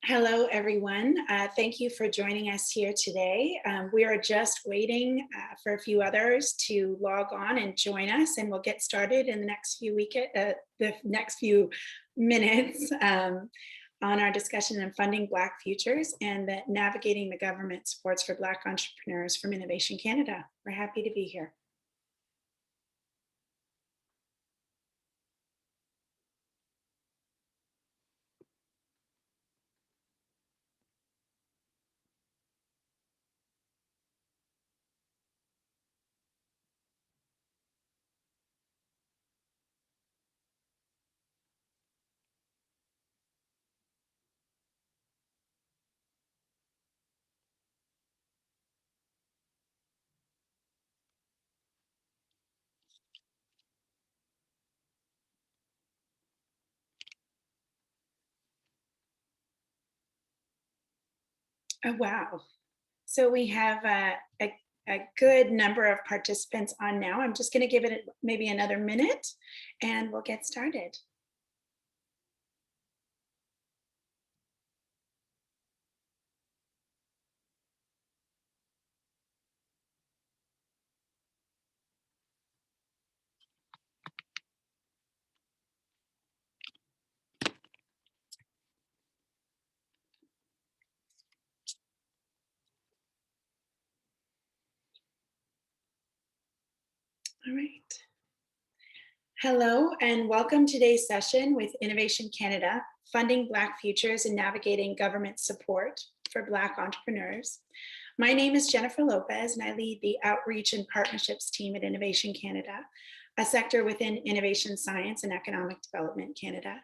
Hello, everyone. Thank you for joining us here today. We are just waiting for a few others to log on and join us, and we'll get started in the next few minutes on our discussion on funding Black futures and navigating the government supports for Black entrepreneurs from Innovation Canada. We're happy to be here. Oh, wow. So we have a good number of participants on now. I'm just going to give it maybe another minute and we'll get started. All right. Hello and welcome to today's session with Innovation Canada, Funding Black Futures and Navigating Government Support for Black Entrepreneurs. My name is Jennifer Lopez and I lead the Outreach and Partnerships team at Innovation Canada, a sector within Innovation Science and Economic Development Canada.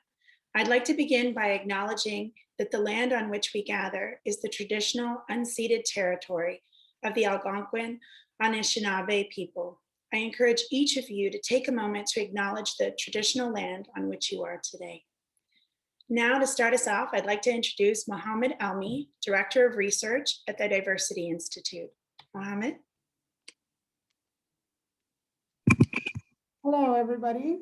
I'd like to begin by acknowledging that the land on which we gather is the traditional unceded territory of the Algonquin Anishinaabe people. I encourage each of you to take a moment to acknowledge the traditional land on which you are today. Now, to start us off, I'd like to introduce Mohammed Almi, Director of Research at the Diversity Institute. Mohammed. Hello, everybody.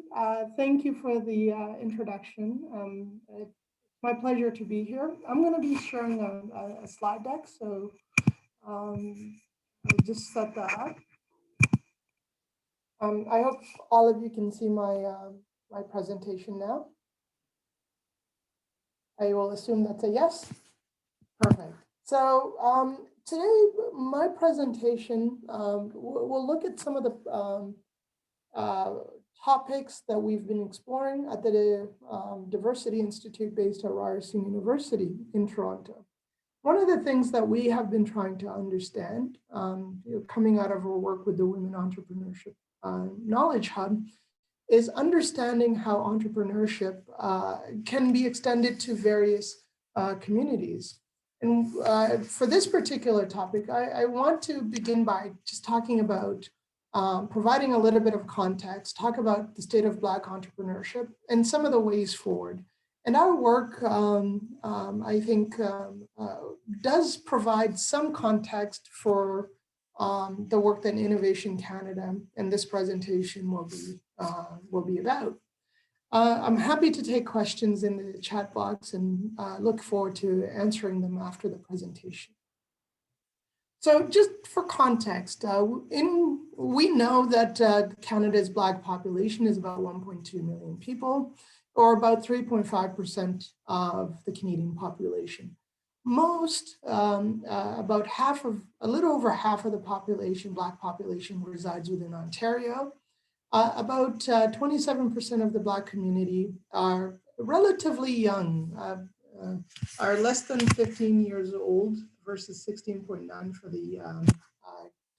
Thank you for the introduction. It's my pleasure to be here. I'm going to be sharing a slide deck, so I'll just set that up. I hope all of you can see my my presentation now. I will assume that's a yes. Perfect. So today, my presentation, we'll look at some of the topics that we've been exploring at the Diversity Institute based at Ryerson University in Toronto. One of the things that we have been trying to understand, coming out of our work with the Women Entrepreneurship Knowledge Hub, is understanding how entrepreneurship can be extended to various communities. And for this particular topic, I want to begin by just talking about providing a little bit of context, talk about the state of Black entrepreneurship and some of the ways forward. And our work, I think, does provide some context for the work that Innovation Canada and this presentation will be about. I'm happy to take questions in the chat box and look forward to answering them after the presentation. So just for context, we know that Canada's Black population is about 1.2 million people, or about 3.5% of the Canadian population. Most, about a little over half of the population, Black population, resides within Ontario. About 27% of the Black community are relatively young, are less than 15 years old versus 16.9 for the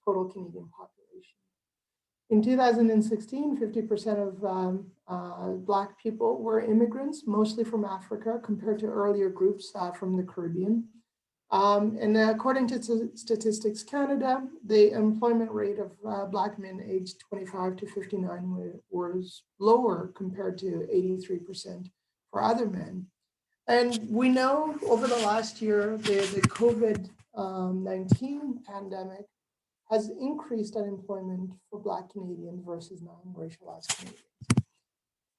total Canadian population. In 2016, 50% of Black people were immigrants, mostly from Africa, compared to earlier groups from the Caribbean. And according to Statistics Canada, the employment rate of Black men aged 25 to 59 was lower compared to 83% for other men. And we know over the last year, the COVID-19 pandemic has increased unemployment for Black Canadians versus non-racialized Canadians.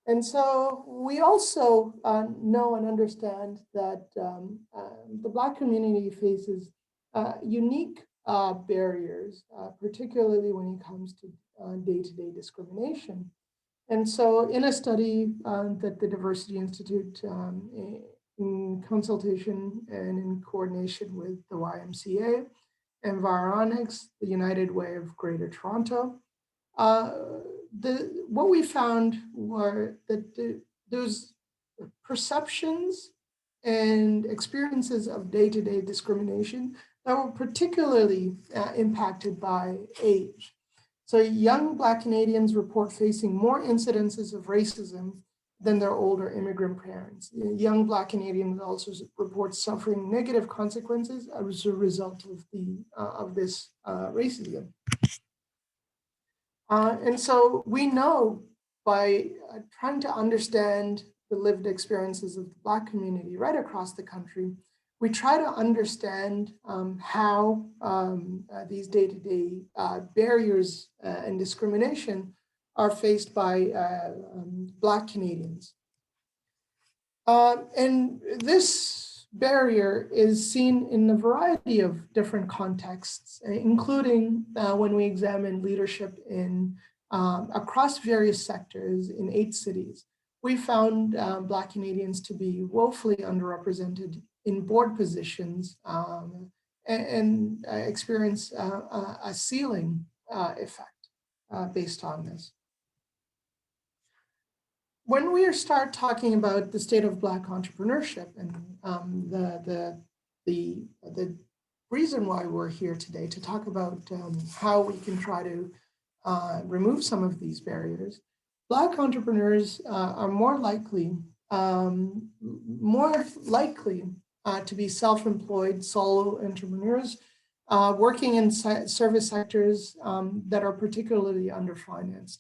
And so we also know and understand that the Black community faces unique barriers, particularly when it comes to day-to-day discrimination. And so in a study that the Diversity Institute, in consultation and in coordination with the YMCA, Environics, the United Way of Greater Toronto, what we found were that those perceptions and experiences of day-to-day discrimination that were particularly impacted by age. So young Black Canadians report facing more incidences of racism than their older immigrant parents. Young Black Canadians also report suffering negative consequences as a result of this racism. And so we know by trying to understand the lived experiences of the Black community right across the country, we try to understand how these day-to-day barriers and discrimination are faced by Black Canadians. And this barrier is seen in a variety of different contexts, including when we examine leadership in across various sectors in 8 cities. We found Black Canadians to be woefully underrepresented in board positions and experience a ceiling effect based on this. When we start talking about the state of Black entrepreneurship and the reason why we're here today to talk about how we can try to remove some of these barriers, Black entrepreneurs are more likely to be self-employed solo entrepreneurs working in service sectors that are particularly underfinanced.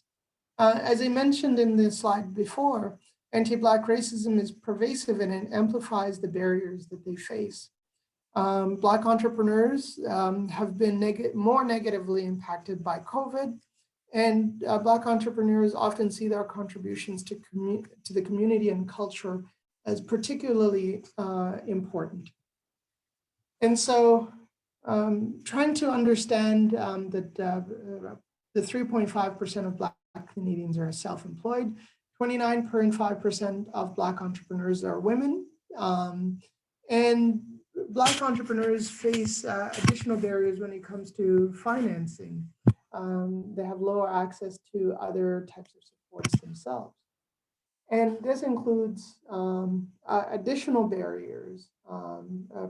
As I mentioned in the slide before, anti-Black racism is pervasive and it amplifies the barriers that they face. Black entrepreneurs have been more negatively impacted by COVID, and Black entrepreneurs often see their contributions to the community and culture as particularly important. And so trying to understand that the 3.5% of Black Canadians are self-employed, 29.5% of Black entrepreneurs are women, and Black entrepreneurs face additional barriers when it comes to financing. They have lower access to other types of supports themselves. And this includes additional barriers,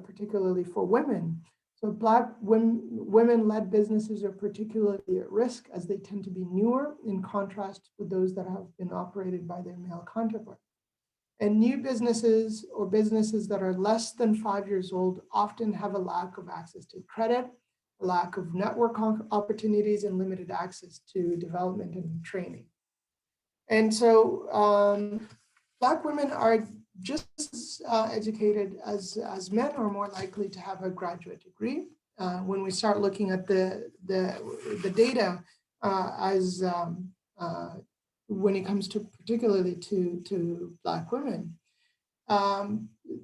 particularly for women. So Black women-led businesses are particularly at risk as they tend to be newer in contrast with those that have been operated by their male counterparts. And new businesses or businesses that are less than 5 years old often have a lack of access to credit, a lack of network opportunities, and limited access to development and training. And so Black women are just as educated as men, or more likely to have a graduate degree. When we start looking at the data when it comes to particularly to Black women,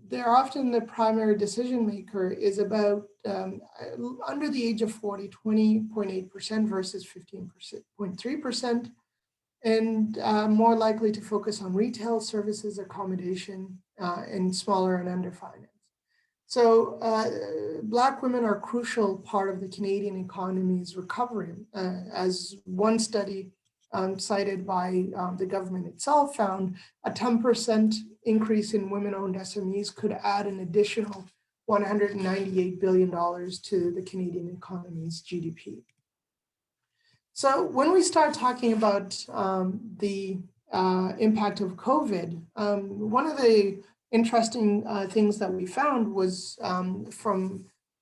they're often the primary decision maker is about under the age of 40, 20.8% versus 15.3%. And more likely to focus on retail services, accommodation, and smaller and underfinanced. So Black women are a crucial part of the Canadian economy's recovery. As one study cited by the government itself found, a 10% increase in women-owned SMEs could add an additional $198 billion to the Canadian economy's GDP. So when we start talking about the impact of COVID, one of the interesting things that we found was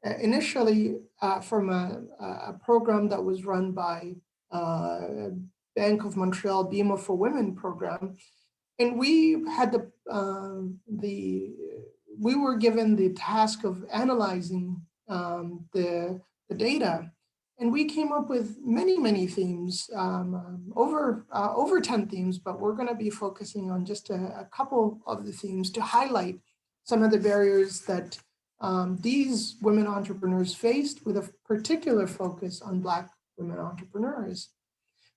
initially from a program that was run by Bank of Montreal BMO for Women program, and we had we were given the task of analyzing the data. And we came up with many themes, over 10 themes, but we're going to be focusing on just a couple of the themes to highlight some of the barriers that these women entrepreneurs faced, with a particular focus on Black women entrepreneurs.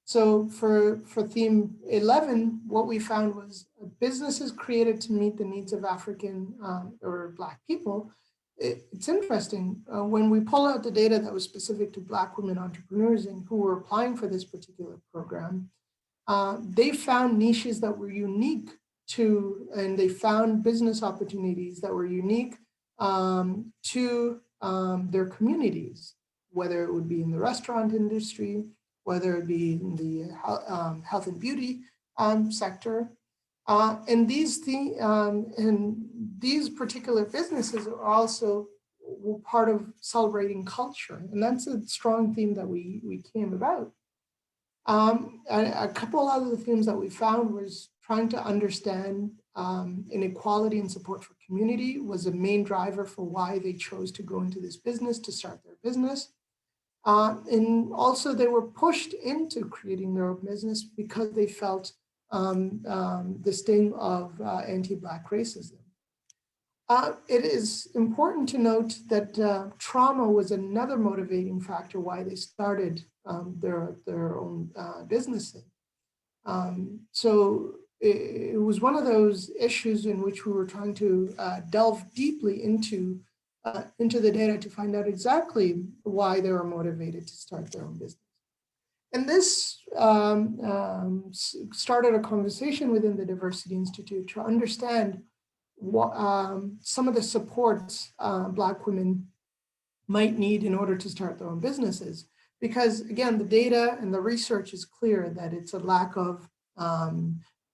So for theme 11, what we found was businesses created to meet the needs of African or Black people. It's interesting, when we pull out the data that was specific to Black women entrepreneurs and who were applying for this particular program, they found niches that were unique to, and they found business opportunities that were unique to their communities, whether it would be in the restaurant industry, whether it be in the health and beauty sector. And these particular businesses are also part of celebrating culture. And that's a strong theme that we came about. A couple other themes that we found was trying to understand inequality and support for community was a main driver for why they chose to go into this business, to start their business. And also they were pushed into creating their own business because they felt the sting of anti-Black racism. It is important to note that trauma was another motivating factor why they started their own businesses. So it was one of those issues in which we were trying to delve deeply into the data to find out exactly why they were motivated to start their own business. And this started a conversation within the Diversity Institute to understand what some of the supports Black women might need in order to start their own businesses. Because again, the data and the research is clear that it's a lack of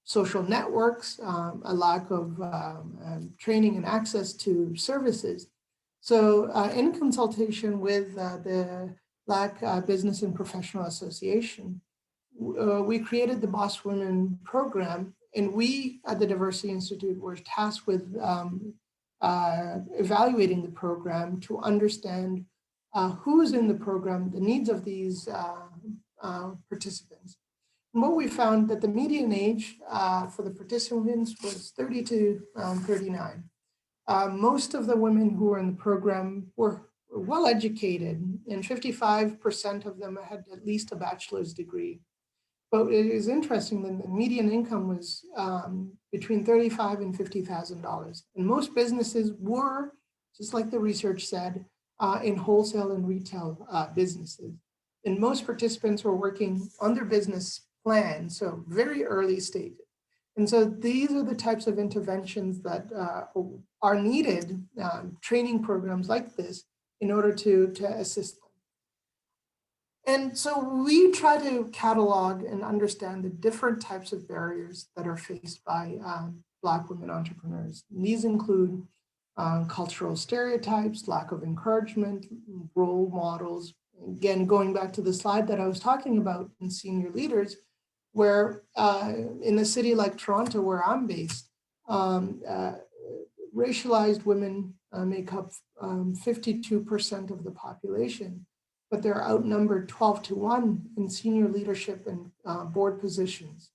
social networks, a lack of training and access to services. So in consultation with the Black Business and Professional Association, we created the Boss Women program, and we at the Diversity Institute were tasked with evaluating the program to understand who's in the program, the needs of these participants. And what we found that the median age for the participants was 30 to 39. Most of the women who were in the program were well educated, and 55% of them had at least a bachelor's degree. But it is interesting that the median income was between $35,000 and $50,000. And most businesses were, just like the research said, in wholesale and retail businesses. And most participants were working on their business plan, so very early stages. And so these are the types of interventions that are needed, training programs like this, in order to assist them. And so we try to catalog and understand the different types of barriers that are faced by Black women entrepreneurs. And these include cultural stereotypes, lack of encouragement, role models. Again, going back to the slide that I was talking about in senior leaders, where in a city like Toronto, where I'm based, racialized women make up 52% of the population, but they're outnumbered 12 to 1 in senior leadership and board positions.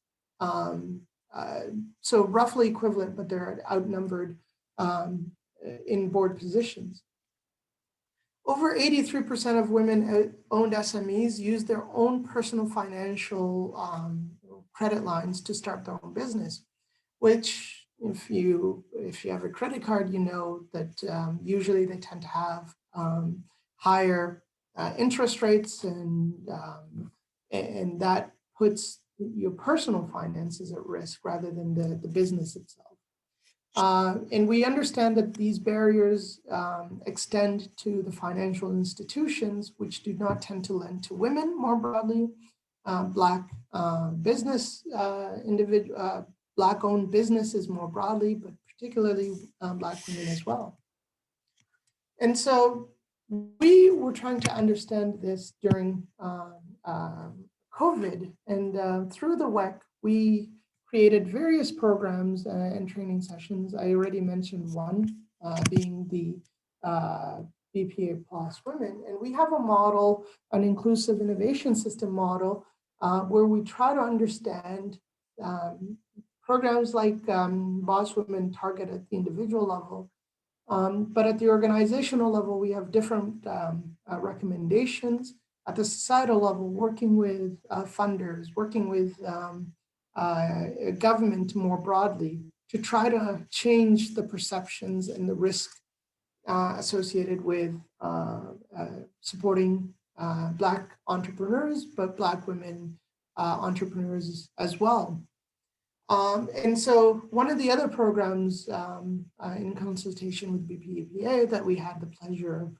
So roughly equivalent, but they're outnumbered in board positions. Over 83% of women-owned SMEs use their own personal financial credit lines to start their own business, which if you have a credit card, you know that usually they tend to have higher interest rates, and that puts your personal finances at risk rather than the business itself. And we understand that these barriers extend to the financial institutions, which do not tend to lend to women more broadly, Black business Black-owned businesses more broadly, but particularly Black women as well. And so we were trying to understand this during COVID, and through the WEKH, we created various programs and training sessions. I already mentioned one being the BPA plus women. And we have a model, an inclusive innovation system model, where we try to understand programs like Boss Women target at the individual level. But at the organizational level, we have different recommendations. At the societal level, working with funders, working with government more broadly to try to change the perceptions and the risk associated with supporting Black entrepreneurs, but Black women entrepreneurs as well. And so one of the other programs in consultation with BBPA that we had the pleasure of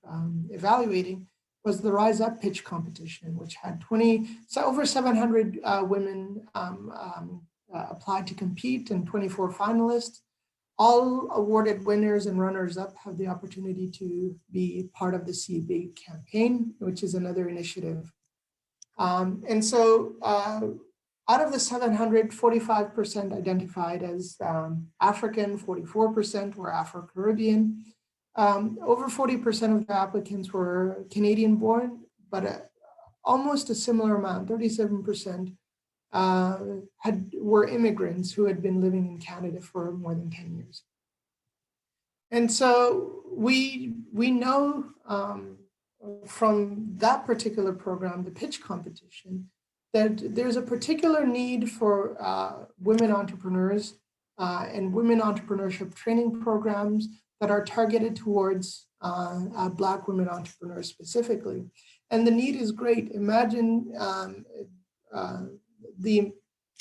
evaluating was the Rise Up pitch competition, which had over 700 women applied to compete and 24 finalists. All awarded winners and runners up have the opportunity to be part of the See Big campaign, which is another initiative. And so out of the 700, 45% identified as African, 44% were Afro-Caribbean. Over 40% of the applicants were Canadian born, but almost a similar amount, 37%, were immigrants who had been living in Canada for more than 10 years. And so we know from that particular program, the pitch competition, that there's a particular need for women entrepreneurs and women entrepreneurship training programs that are targeted towards Black women entrepreneurs specifically. And the need is great. Imagine the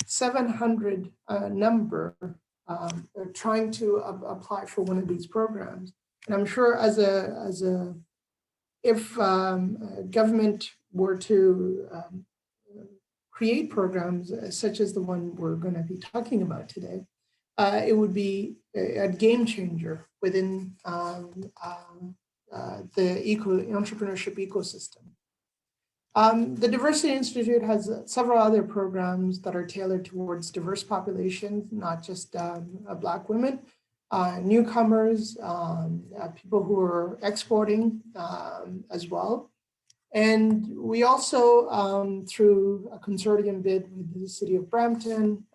700 number trying to apply for one of these programs. And I'm sure if government were to create programs such as the one we're going to be talking about today, it would be a game changer within the entrepreneurship ecosystem. The Diversity Institute has several other programs that are tailored towards diverse populations, not just Black women, newcomers, people who are exporting as well. And we also, through a consortium bid with the City of Brampton,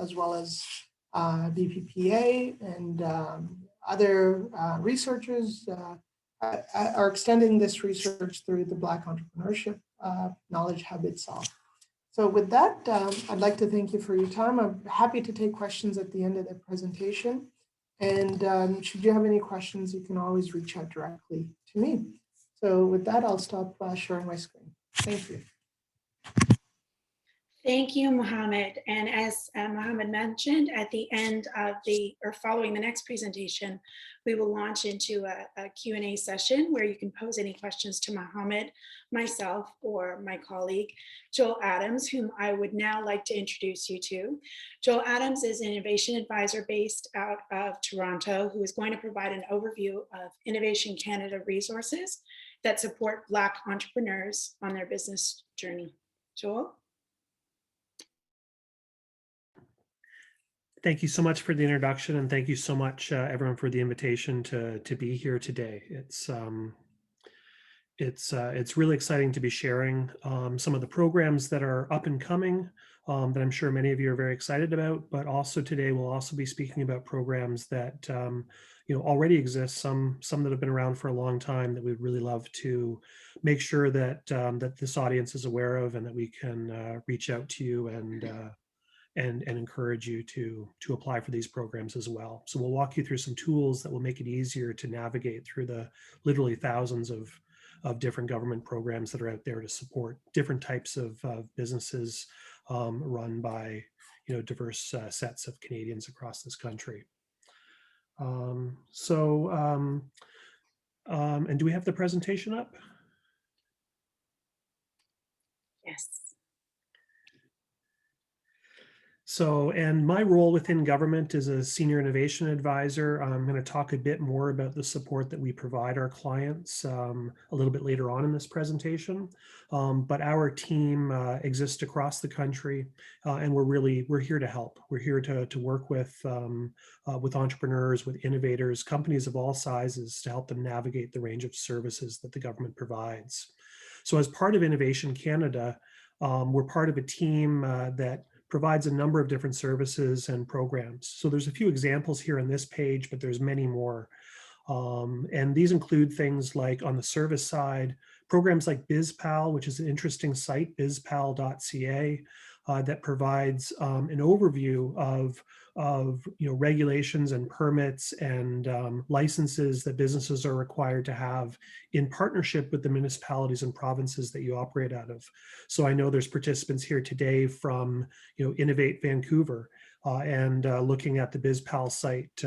as well as BBPA and other researchers are extending this research through the Black Entrepreneurship Knowledge Hub itself. So with that, I'd like to thank you for your time. I'm happy to take questions at the end of the presentation. And should you have any questions, you can always reach out directly to me. So with that, I'll stop sharing my screen. Thank you. Thank you, Mohammed. And as Mohammed mentioned, at the end of following the next presentation, we will launch into a Q&A session where you can pose any questions to Mohammed, myself, or my colleague, Joel Adams, whom I would now like to introduce you to. Joel Adams is an innovation advisor based out of Toronto, who is going to provide an overview of Innovation Canada resources that support Black entrepreneurs on their business journey. Joel? Thank you so much for the introduction, and thank you so much, everyone, for the invitation to be here today. It's really exciting to be sharing some of the programs that are up and coming that I'm sure many of you are very excited about. But also today we'll also be speaking about programs that already exist, some that have been around for a long time that we'd really love to make sure that that this audience is aware of, and that we can reach out to you and encourage you to apply for these programs as well. So we'll walk you through some tools that will make it easier to navigate through the literally thousands of different government programs that are out there to support different types of businesses run by diverse sets of Canadians across this country. And do we have the presentation up? Yes. So, and my role within government is a senior innovation advisor. I'm going to talk a bit more about the support that we provide our clients a little bit later on in this presentation. But our team exists across the country, and we're here to help. We're here to work with entrepreneurs, with innovators, companies of all sizes to help them navigate the range of services that the government provides. So, as part of Innovation Canada, we're part of a team that provides a number of different services and programs. So there's a few examples here on this page, but there's many more. And these include things like, on the service side, programs like BizPal, which is an interesting site, bizpal.ca, that provides an overview of regulations and permits and licenses that businesses are required to have in partnership with the municipalities and provinces that you operate out of. So I know there's participants here today from Innovate Vancouver, and looking at the BizPal site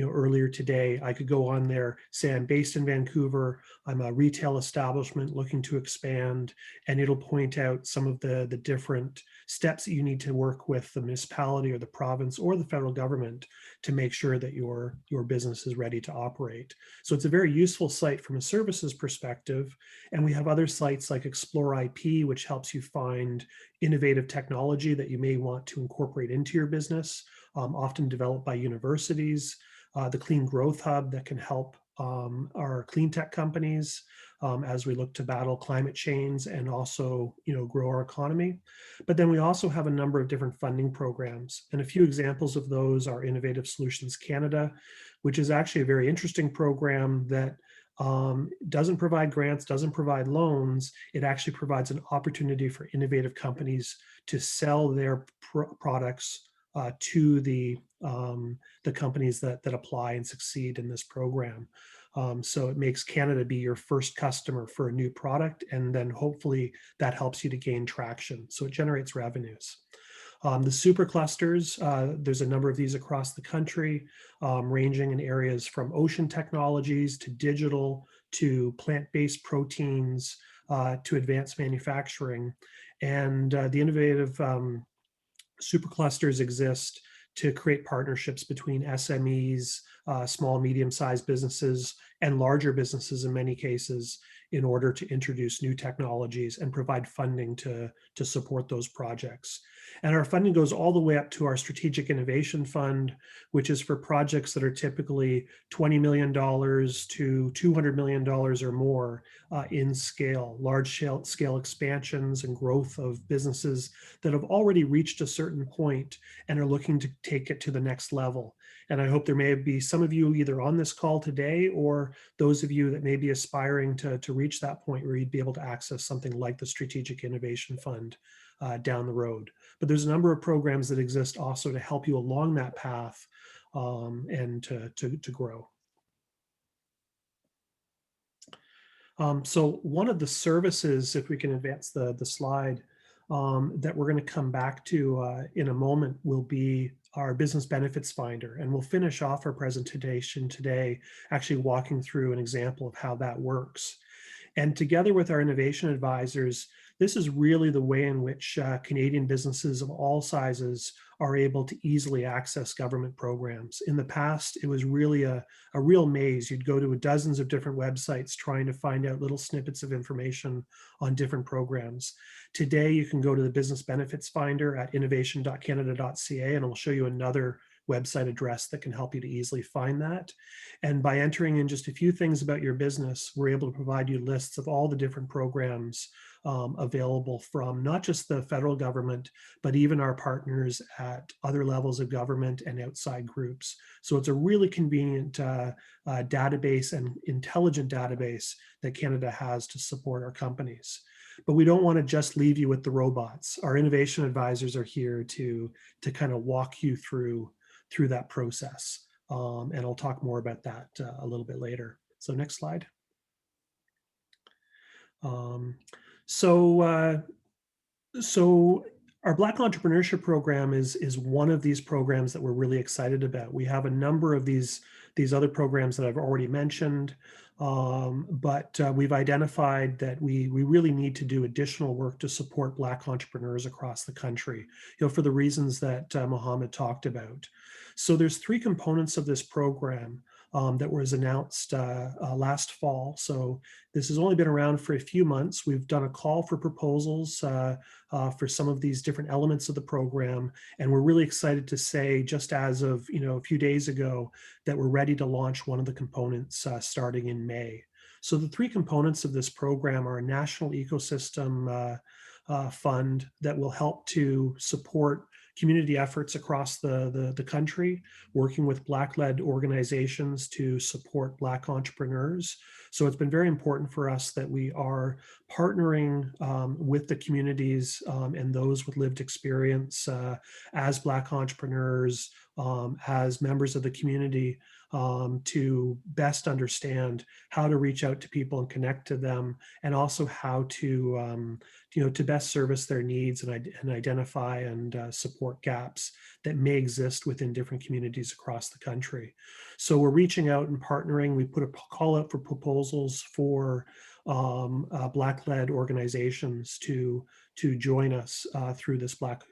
earlier today, I could go on there, say I'm based in Vancouver, I'm a retail establishment looking to expand, and it'll point out some of the different steps that you need to work with the municipality or the province or the federal government to make sure that your business is ready to operate. So it's a very useful site from a services perspective. And we have other sites like Explore IP, which helps you find innovative technology that you may want to incorporate into your business, often developed by universities. The Clean Growth Hub that can help our clean tech companies as we look to battle climate change and also grow our economy. But then we also have a number of different funding programs, and a few examples of those are Innovative Solutions Canada, which is actually a very interesting program that doesn't provide grants, doesn't provide loans. It actually provides an opportunity for innovative companies to sell their products to the companies that apply and succeed in this program. So it makes Canada be your first customer for a new product, and then hopefully that helps you to gain traction. So it generates revenues. The superclusters, there's a number of these across the country, ranging in areas from ocean technologies to digital to plant-based proteins to advanced manufacturing. And the innovative superclusters exist to create partnerships between SMEs, small, medium-sized businesses, and larger businesses in many cases, in order to introduce new technologies and provide funding to support those projects. And our funding goes all the way up to our Strategic Innovation Fund, which is for projects that are typically $20 million to $200 million or more in scale, large scale expansions and growth of businesses that have already reached a certain point and are looking to take it to the next level. And I hope there may be some of you either on this call today or those of you that may be aspiring to reach that point where you'd be able to access something like the Strategic Innovation Fund down the road. But there's a number of programs that exist also to help you along that path and to grow. So one of the services, if we can advance the slide, that we're going to come back to in a moment will be our business benefits finder. And we'll finish off our presentation today actually walking through an example of how that works. And together with our innovation advisors, this is really the way in which Canadian businesses of all sizes are able to easily access government programs. In the past, it was really a real maze. You'd go to dozens of different websites trying to find out little snippets of information on different programs. Today, you can go to the Business Benefits Finder at innovation.canada.ca, and I'll show you another website address that can help you to easily find that. And by entering in just a few things about your business, we're able to provide you lists of all the different programs available from not just the federal government, but even our partners at other levels of government and outside groups. So it's a really convenient database and intelligent database that Canada has to support our companies. But we don't want to just leave you with the robots. Our innovation advisors are here to kind of walk you through that process. And I'll talk more about that a little bit later. So next slide. So Our Black Entrepreneurship Program is one of these programs that we're really excited about. We have a number of these other programs that I've already mentioned, but we've identified that we really need to do additional work to support Black entrepreneurs across the country, for the reasons that Mohammed talked about. So there's three components of this program that was announced last fall. So this has only been around for a few months. We've done a call for proposals for some of these different elements of the program. And we're really excited to say, just as of a few days ago, that we're ready to launch one of the components starting in May. So the three components of this program are a national ecosystem fund that will help to support community efforts across the country, working with Black-led organizations to support Black entrepreneurs. So it's been very important for us that we are partnering with the communities and those with lived experience as Black entrepreneurs, as members of the community, to best understand how to reach out to people and connect to them, and also how to to best service their needs and identify and support gaps that may exist within different communities across the country. So we're reaching out and partnering. We put a call out for proposals for Black-led organizations to join us through this Black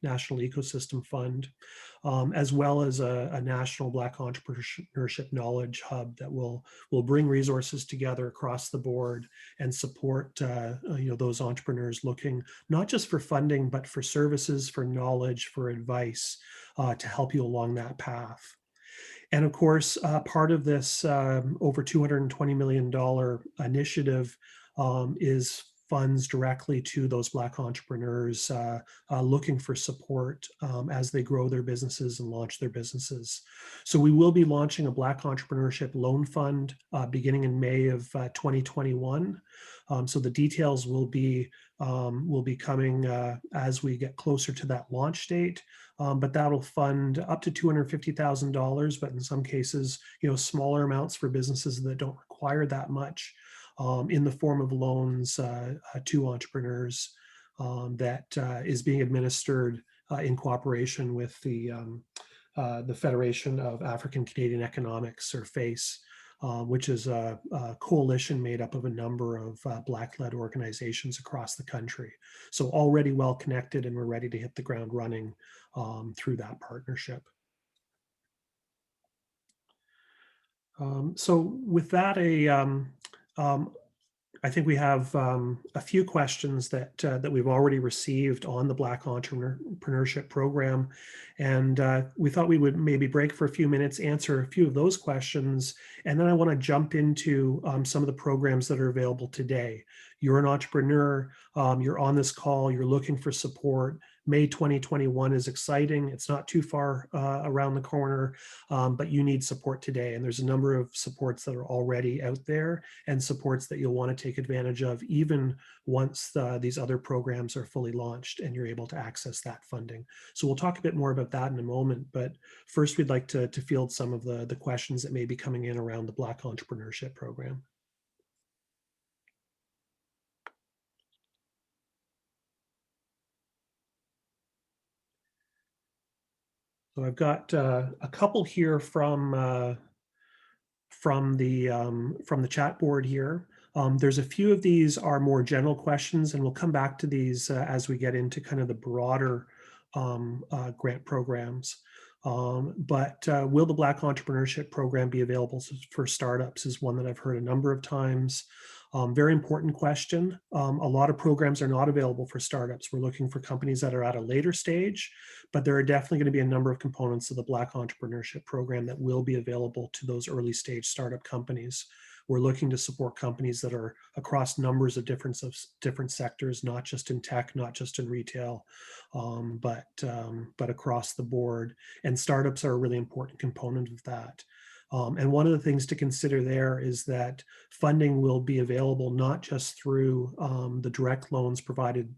National Ecosystem Fund, as well as a national Black Entrepreneurship Knowledge Hub that will bring resources together across the board and support those entrepreneurs looking not just for funding, but for services, for knowledge, for advice to help you along that path. And of course, part of this over $220 million initiative is funds directly to those Black entrepreneurs looking for support as they grow their businesses and launch their businesses. So we will be launching a Black Entrepreneurship Loan Fund beginning in May of 2021. So the details will be coming as we get closer to that launch date. But that'll fund up to $250,000, but in some cases, smaller amounts for businesses that don't require that much, in the form of loans to entrepreneurs that is being administered in cooperation with the Federation of African Canadian Economics, or FACE, which is a coalition made up of a number of Black-led organizations across the country. So already well connected, and we're ready to hit the ground running through that partnership. So with that, I think we have a few questions that we've already received on the Black Entrepreneurship Program, and we thought we would maybe break for a few minutes, answer a few of those questions, and then I want to jump into some of the programs that are available today. You're an entrepreneur, you're on this call, you're looking for support. May 2021 is exciting. It's not too far around the corner, but you need support today. And there's a number of supports that are already out there, and supports that you'll want to take advantage of even once these other programs are fully launched and you're able to access that funding. So we'll talk a bit more about that in a moment, but first we'd like to field some of the questions that may be coming in around the Black Entrepreneurship Program. So I've got a couple here from the chat board here. There's a few of these are more general questions, and we'll come back to these as we get into kind of the broader grant programs. But will the Black Entrepreneurship Program be available for startups is one that I've heard a number of times. Very important question. A lot of programs are not available for startups. We're looking for companies that are at a later stage, but there are definitely going to be a number of components of the Black Entrepreneurship Program that will be available to those early stage startup companies. We're looking to support companies that are across numbers of different sectors, not just in tech, not just in retail, but across the board. And startups are a really important component of that. And one of the things to consider there is that funding will be available not just through the direct loans provided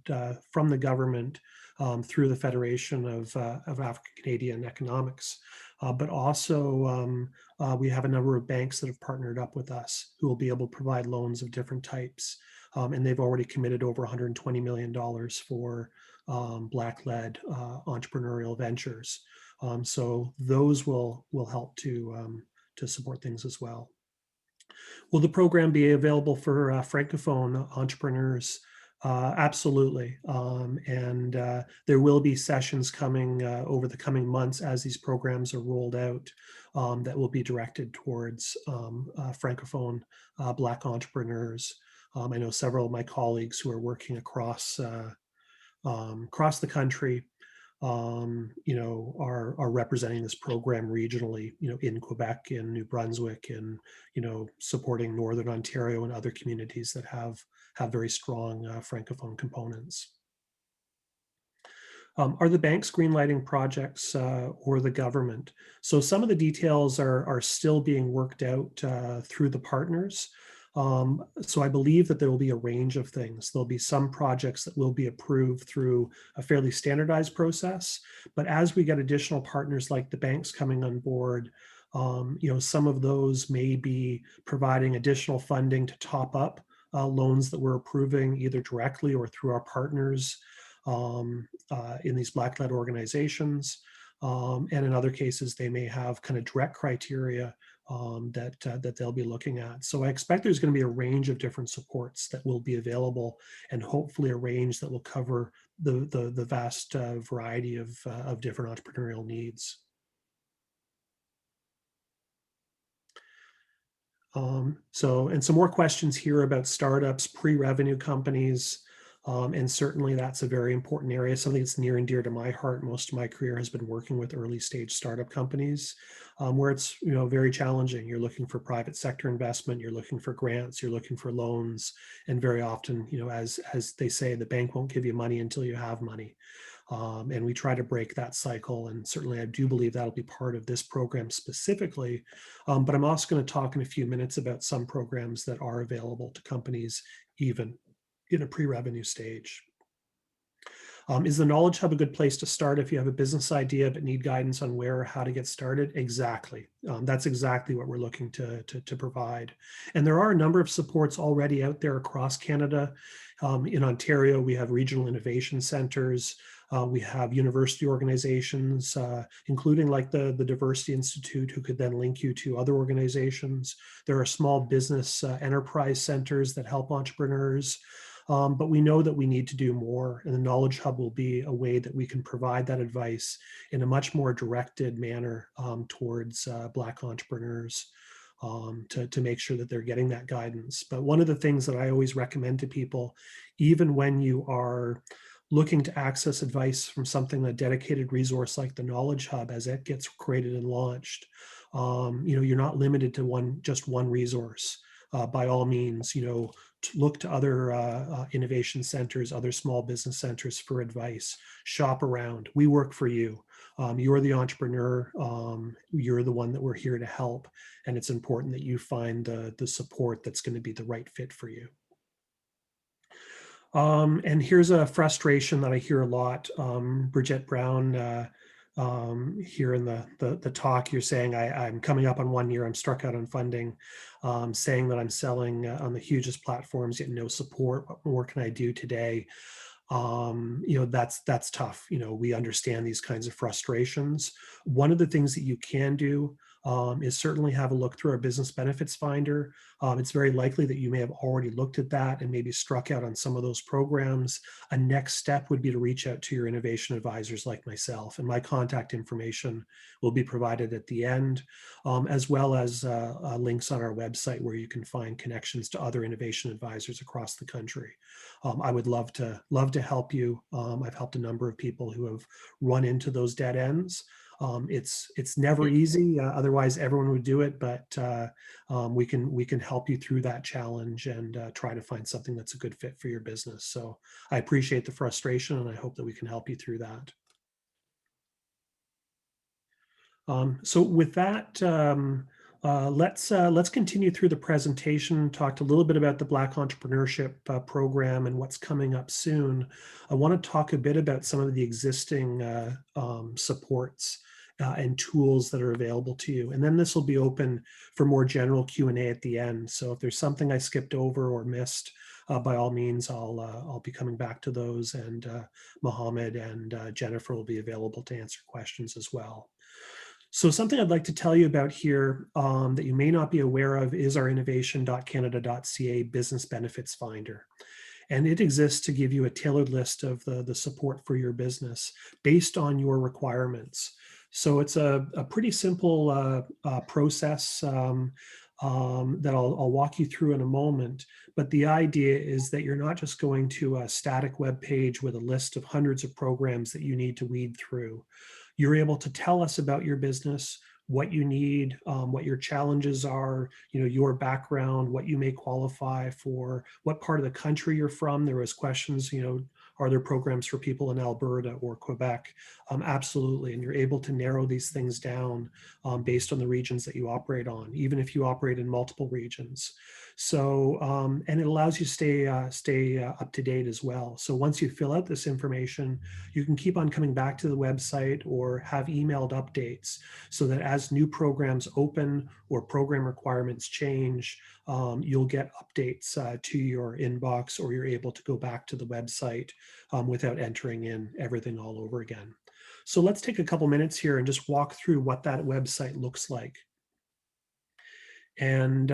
from the government through the Federation of African Canadian Economics, but also we have a number of banks that have partnered up with us who will be able to provide loans of different types. And they've already committed over $120 million for Black-led entrepreneurial ventures. So those will help to support things as well. Will the program be available for Francophone entrepreneurs? Absolutely. And there will be sessions coming over the coming months as these programs are rolled out that will be directed towards Francophone Black entrepreneurs. I know several of my colleagues who are working across the country are representing this program regionally, in Quebec, in New Brunswick, and, supporting Northern Ontario and other communities that have very strong Francophone components. Are the banks greenlighting projects or the government? So some of the details are still being worked out through the partners. So I believe that there will be a range of things. There'll be some projects that will be approved through a fairly standardized process, but as we get additional partners like the banks coming on board, some of those may be providing additional funding to top up loans that we're approving either directly or through our partners in these Black-led organizations. And in other cases, they may have kind of direct criteria that they'll be looking at. So I expect there's going to be a range of different supports that will be available, and hopefully a range that will cover the vast variety of different entrepreneurial needs. And some more questions here about startups, pre-revenue companies. And certainly that's a very important area, something that's near and dear to my heart. Most of my career has been working with early stage startup companies where it's very challenging. You're looking for private sector investment, you're looking for grants, you're looking for loans. And very often, as they say, the bank won't give you money until you have money. And we try to break that cycle. And certainly I do believe that'll be part of this program specifically. But I'm also going to talk in a few minutes about some programs that are available to companies even in a pre-revenue stage. Is the Knowledge Hub a good place to start if you have a business idea but need guidance on where or how to get started? Exactly. That's exactly what we're looking to provide. And there are a number of supports already out there across Canada. In Ontario, we have regional innovation centers. We have university organizations, including like the Diversity Institute, who could then link you to other organizations. There are small business enterprise centers that help entrepreneurs. But we know that we need to do more, and the Knowledge Hub will be a way that we can provide that advice in a much more directed manner towards Black entrepreneurs to make sure that they're getting that guidance. But one of the things that I always recommend to people, even when you are looking to access advice from something, a dedicated resource like the Knowledge Hub, as it gets created and launched, you're not limited to just one resource. By all means, look to other innovation centers, other small business centers for advice. Shop around. We work for you. You're the entrepreneur. You're the one that we're here to help. And it's important that you find the support that's going to be the right fit for you. And here's a frustration that I hear a lot. Bridget Brown, here in the talk, you're saying I'm coming up on 1 year, I'm struck out on funding, saying that I'm selling on the hugest platforms, yet no support. What more can I do today? That's tough. We understand these kinds of frustrations. One of the things that you can do is certainly have a look through our business benefits finder. It's very likely that you may have already looked at that and maybe struck out on some of those programs. A next step would be to reach out to your innovation advisors like myself, and my contact information will be provided at the end, as well as links on our website where you can find connections to other innovation advisors across the country. I would love to help you. I've helped a number of people who have run into those dead ends. It's never easy. Otherwise, everyone would do it. But we can help you through that challenge and try to find something that's a good fit for your business. So I appreciate the frustration, and I hope that we can help you through that. So with that, let's continue through the presentation. Talked a little bit about the Black Entrepreneurship Program and what's coming up soon. I want to talk a bit about some of the existing supports and tools that are available to you. And then this will be open for more general Q&A at the end. So if there's something I skipped over or missed, by all means, I'll be coming back to those, and Mohammed and Jennifer will be available to answer questions as well. So something I'd like to tell you about here that you may not be aware of is our innovation.canada.ca business benefits finder. And it exists to give you a tailored list of the support for your business based on your requirements. So it's a pretty simple process that I'll walk you through in a moment. But the idea is that you're not just going to a static web page with a list of hundreds of programs that you need to weed through. You're able to tell us about your business, what you need, what your challenges are, your background, what you may qualify for, what part of the country you're from. There was questions, are there programs for people in Alberta or Quebec? Absolutely, and you're able to narrow these things down based on the regions that you operate on, even if you operate in multiple regions. So, and it allows you to stay up to date as well. So once you fill out this information, you can keep on coming back to the website or have emailed updates so that as new programs open or program requirements change, you'll get updates to your inbox, or you're able to go back to the website without entering in everything all over again. So let's take a couple minutes here and just walk through what that website looks like. And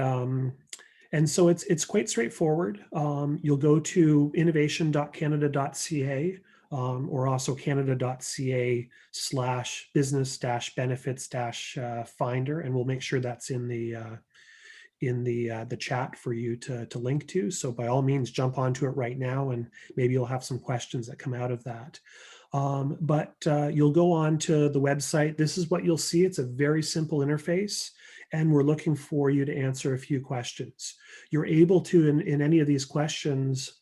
so it's quite straightforward. You'll go to innovation.canada.ca or also canada.ca/business-benefits-finder, and we'll make sure that's in the chat for you to link to. So by all means, jump onto it right now, and maybe you'll have some questions that come out of that. But you'll go on to the website. This is what you'll see. It's a very simple interface, and we're looking for you to answer a few questions. You're able to, in any of these questions,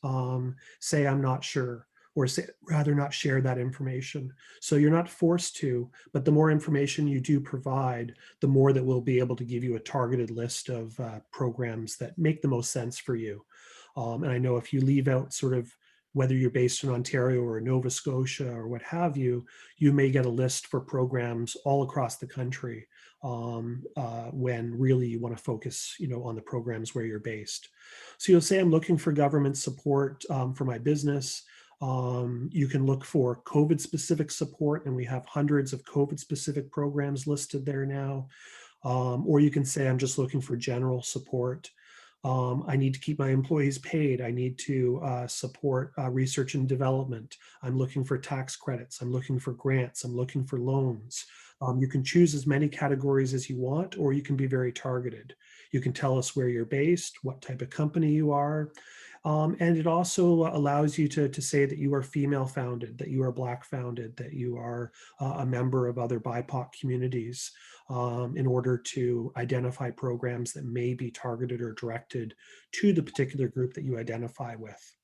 say, I'm not sure, or say, rather not share that information. So you're not forced to, but the more information you do provide, the more that we'll be able to give you a targeted list of programs that make the most sense for you. And I know if you leave out sort of whether you're based in Ontario or Nova Scotia or what have you, you may get a list for programs all across the country when really you want to focus, on the programs where you're based. So you'll say, I'm looking for government support for my business. You can look for COVID-specific support, and we have hundreds of COVID-specific programs listed there now. Or you can say, I'm just looking for general support. I need to keep my employees paid. I need to support research and development. I'm looking for tax credits. I'm looking for grants. I'm looking for loans. You can choose as many categories as you want, or you can be very targeted. You can tell us where you're based, what type of company you are. And it also allows you to say that you are female founded, that you are Black founded, that you are a member of other BIPOC communities, in order to identify programs that may be targeted or directed to the particular group that you identify with.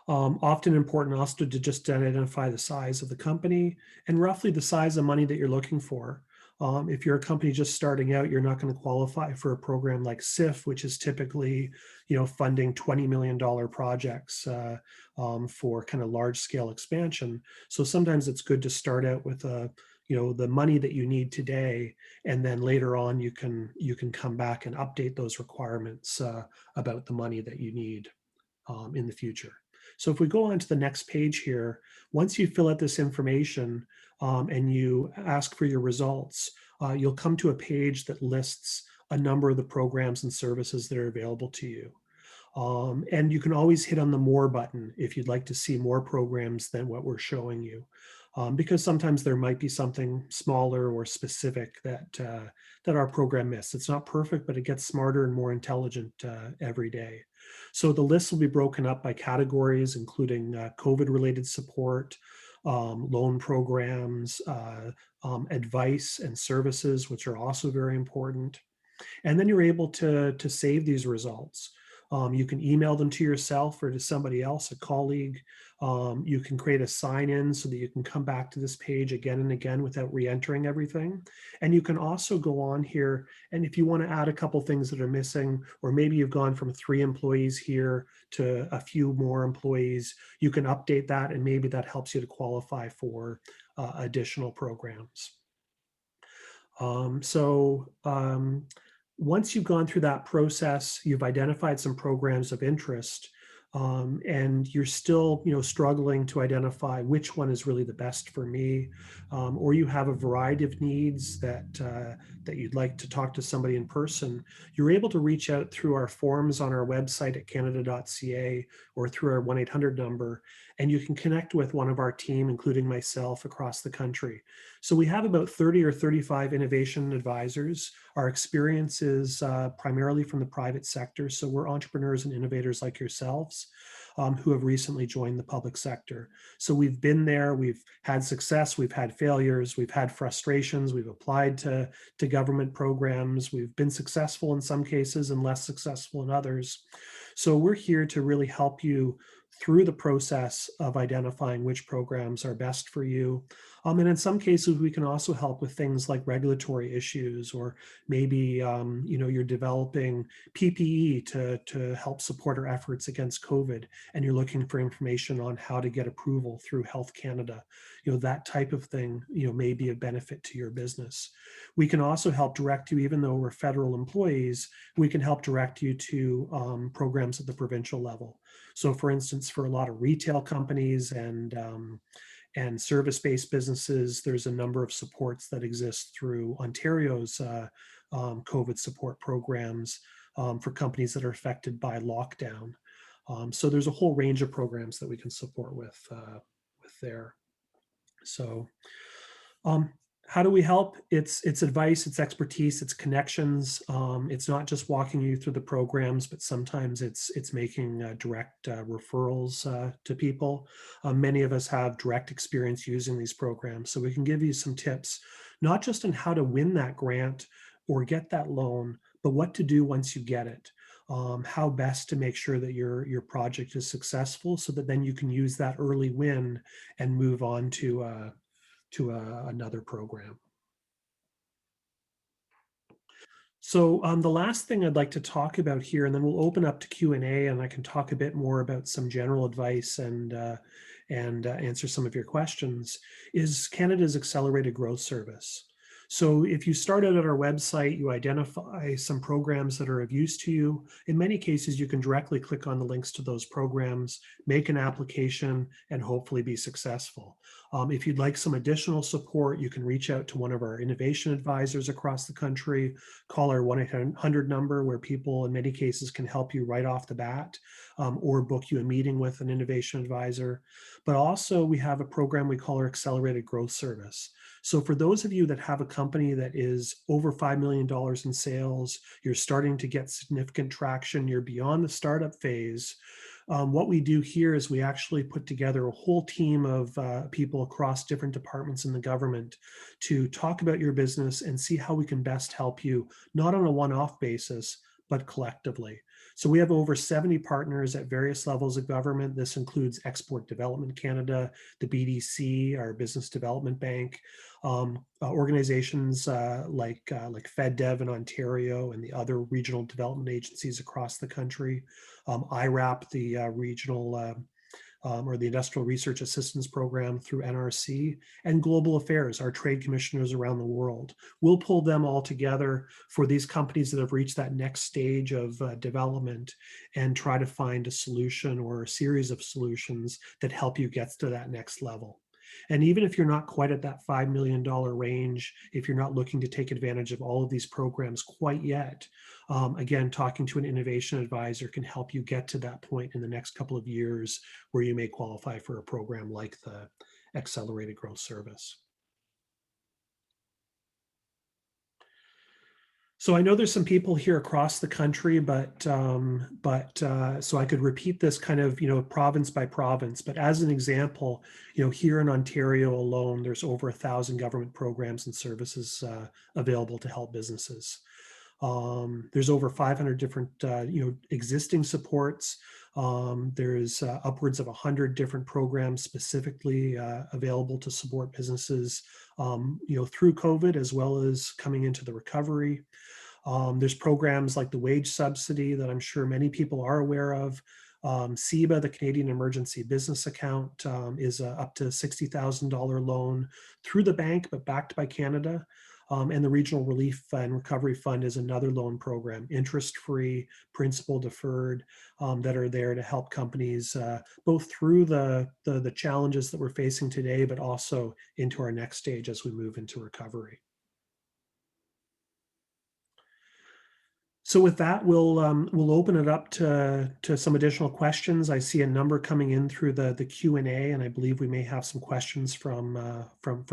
Often important also to just identify the size of the company and roughly the size of money that you're looking for. If you're a company just starting out, you're not going to qualify for a program like SIF, which is typically, funding $20 million projects for kind of large scale expansion. So sometimes it's good to start out with the money that you need today, and then later on you can come back and update those requirements about the money that you need in the future. So if we go on to the next page here, once you fill out this information and you ask for your results, you'll come to a page that lists a number of the programs and services that are available to you. And you can always hit on the more button if you'd like to see more programs than what we're showing you. Because sometimes there might be something smaller or specific that our program missed. It's not perfect, but it gets smarter and more intelligent every day. So the list will be broken up by categories, including COVID-related support, loan programs, advice and services, which are also very important. And then you're able to save these results. You can email them to yourself or to somebody else, a colleague. You can create a sign-in so that you can come back to this page again and again without re-entering everything. And you can also go on here, and if you want to add a couple things that are missing, or maybe you've gone from 3 employees here to a few more employees, you can update that, and maybe that helps you to qualify for additional programs. Once you've gone through that process, you've identified some programs of interest, and you're still, struggling to identify which one is really the best for me, or you have a variety of needs that you'd like to talk to somebody in person, you're able to reach out through our forms on our website at canada.ca or through our 1-800 number, and you can connect with one of our team, including myself, across the country. So we have about 30 or 35 innovation advisors. Our experience is primarily from the private sector. So we're entrepreneurs and innovators like yourselves who have recently joined the public sector. So we've been there, we've had success, we've had failures, we've had frustrations, we've applied to government programs, we've been successful in some cases and less successful in others. So we're here to really help you through the process of identifying which programs are best for you. And in some cases, we can also help with things like regulatory issues, or maybe you're developing PPE to help support our efforts against COVID, and you're looking for information on how to get approval through Health Canada. That type of thing, may be a benefit to your business. We can also help direct you, even though we're federal employees, we can help direct you to programs at the provincial level. So for instance, for a lot of retail companies and service-based businesses, there's a number of supports that exist through Ontario's COVID support programs for companies that are affected by lockdown. So there's a whole range of programs that we can support with there. So how do we help? It's advice, it's expertise, it's connections. It's not just walking you through the programs, but sometimes it's making direct referrals to people. Many of us have direct experience using these programs, so we can give you some tips, not just on how to win that grant or get that loan, but what to do once you get it. How best to make sure that your project is successful, so that then you can use that early win and move on to another program. So the last thing I'd like to talk about here, and then we'll open up to Q&A, and I can talk a bit more about some general advice and answer some of your questions, is Canada's Accelerated Growth Service. So if you start out at our website, you identify some programs that are of use to you. In many cases, you can directly click on the links to those programs, make an application, and hopefully be successful. If you'd like some additional support, you can reach out to one of our innovation advisors across the country, call our 1-800 number, where people in many cases can help you right off the bat, or book you a meeting with an innovation advisor. But also we have a program we call our Accelerated Growth Service. So for those of you that have a company that is over $5 million in sales, you're starting to get significant traction, you're beyond the startup phase, what we do here is we actually put together a whole team of people across different departments in the government to talk about your business and see how we can best help you, not on a one-off basis, but collectively. So we have over 70 partners at various levels of government. This includes Export Development Canada, the BDC, our Business Development Bank, organizations like FedDev in Ontario and the other regional development agencies across the country, IRAP, the regional or the Industrial Research Assistance Program through NRC, and Global Affairs, our trade commissioners around the world. We'll pull them all together for these companies that have reached that next stage of development and try to find a solution or a series of solutions that help you get to that next level. And even if you're not quite at that $5 million range, if you're not looking to take advantage of all of these programs quite yet, again, talking to an innovation advisor can help you get to that point in the next couple of years where you may qualify for a program like the Accelerated Growth Service. So I know there's some people here across the country, but so I could repeat this kind of, province by province, but as an example, here in Ontario alone, there's over 1,000 government programs and services available to help businesses. There's over 500 different, existing supports. There's upwards of 100 different programs specifically available to support businesses, through COVID as well as coming into the recovery. There's programs like the wage subsidy that I'm sure many people are aware of. CEBA, the Canadian Emergency Business Account, is a up to $60,000 loan through the bank, but backed by Canada. And the Regional Relief and Recovery Fund is another loan program, interest-free, principal deferred, that are there to help companies both through the challenges that we're facing today, but also into our next stage as we move into recovery. So with that, we'll open it up to some additional questions. I see a number coming in through the Q&A, and I believe we may have some questions from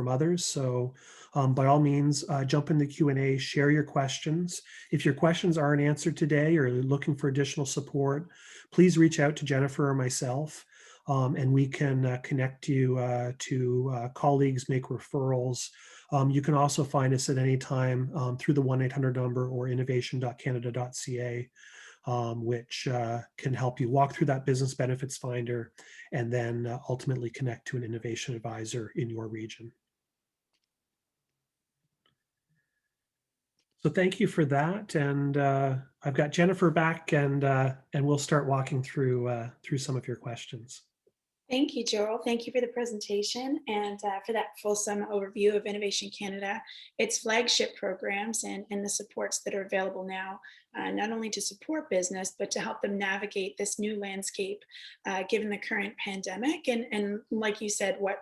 others. So by all means, jump in the Q&A, share your questions. If your questions aren't answered today or you're looking for additional support, please reach out to Jennifer or myself, and we can connect you to colleagues, make referrals. You can also find us at any time through the 1-800 number or innovation.canada.ca, which can help you walk through that business benefits finder and then ultimately connect to an innovation advisor in your region. So thank you for that. And I've got Jennifer back, and we'll start walking through some of your questions. Thank you, Joel. Thank you for the presentation and for that fulsome overview of Innovation Canada, its flagship programs and the supports that are available now, not only to support business, but to help them navigate this new landscape given the current pandemic. And like you said, what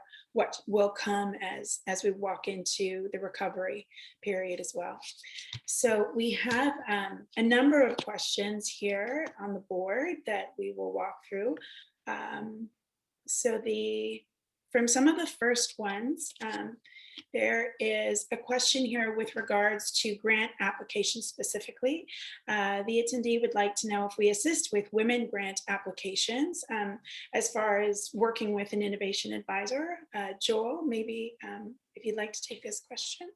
will come as we walk into the recovery period as well. So we have a number of questions here on the board that we will walk through. So from some of the first ones, there is a question here with regards to grant applications specifically. The attendee would like to know if we assist with women grant applications as far as working with an innovation advisor. Joel, maybe if you'd like to take this question.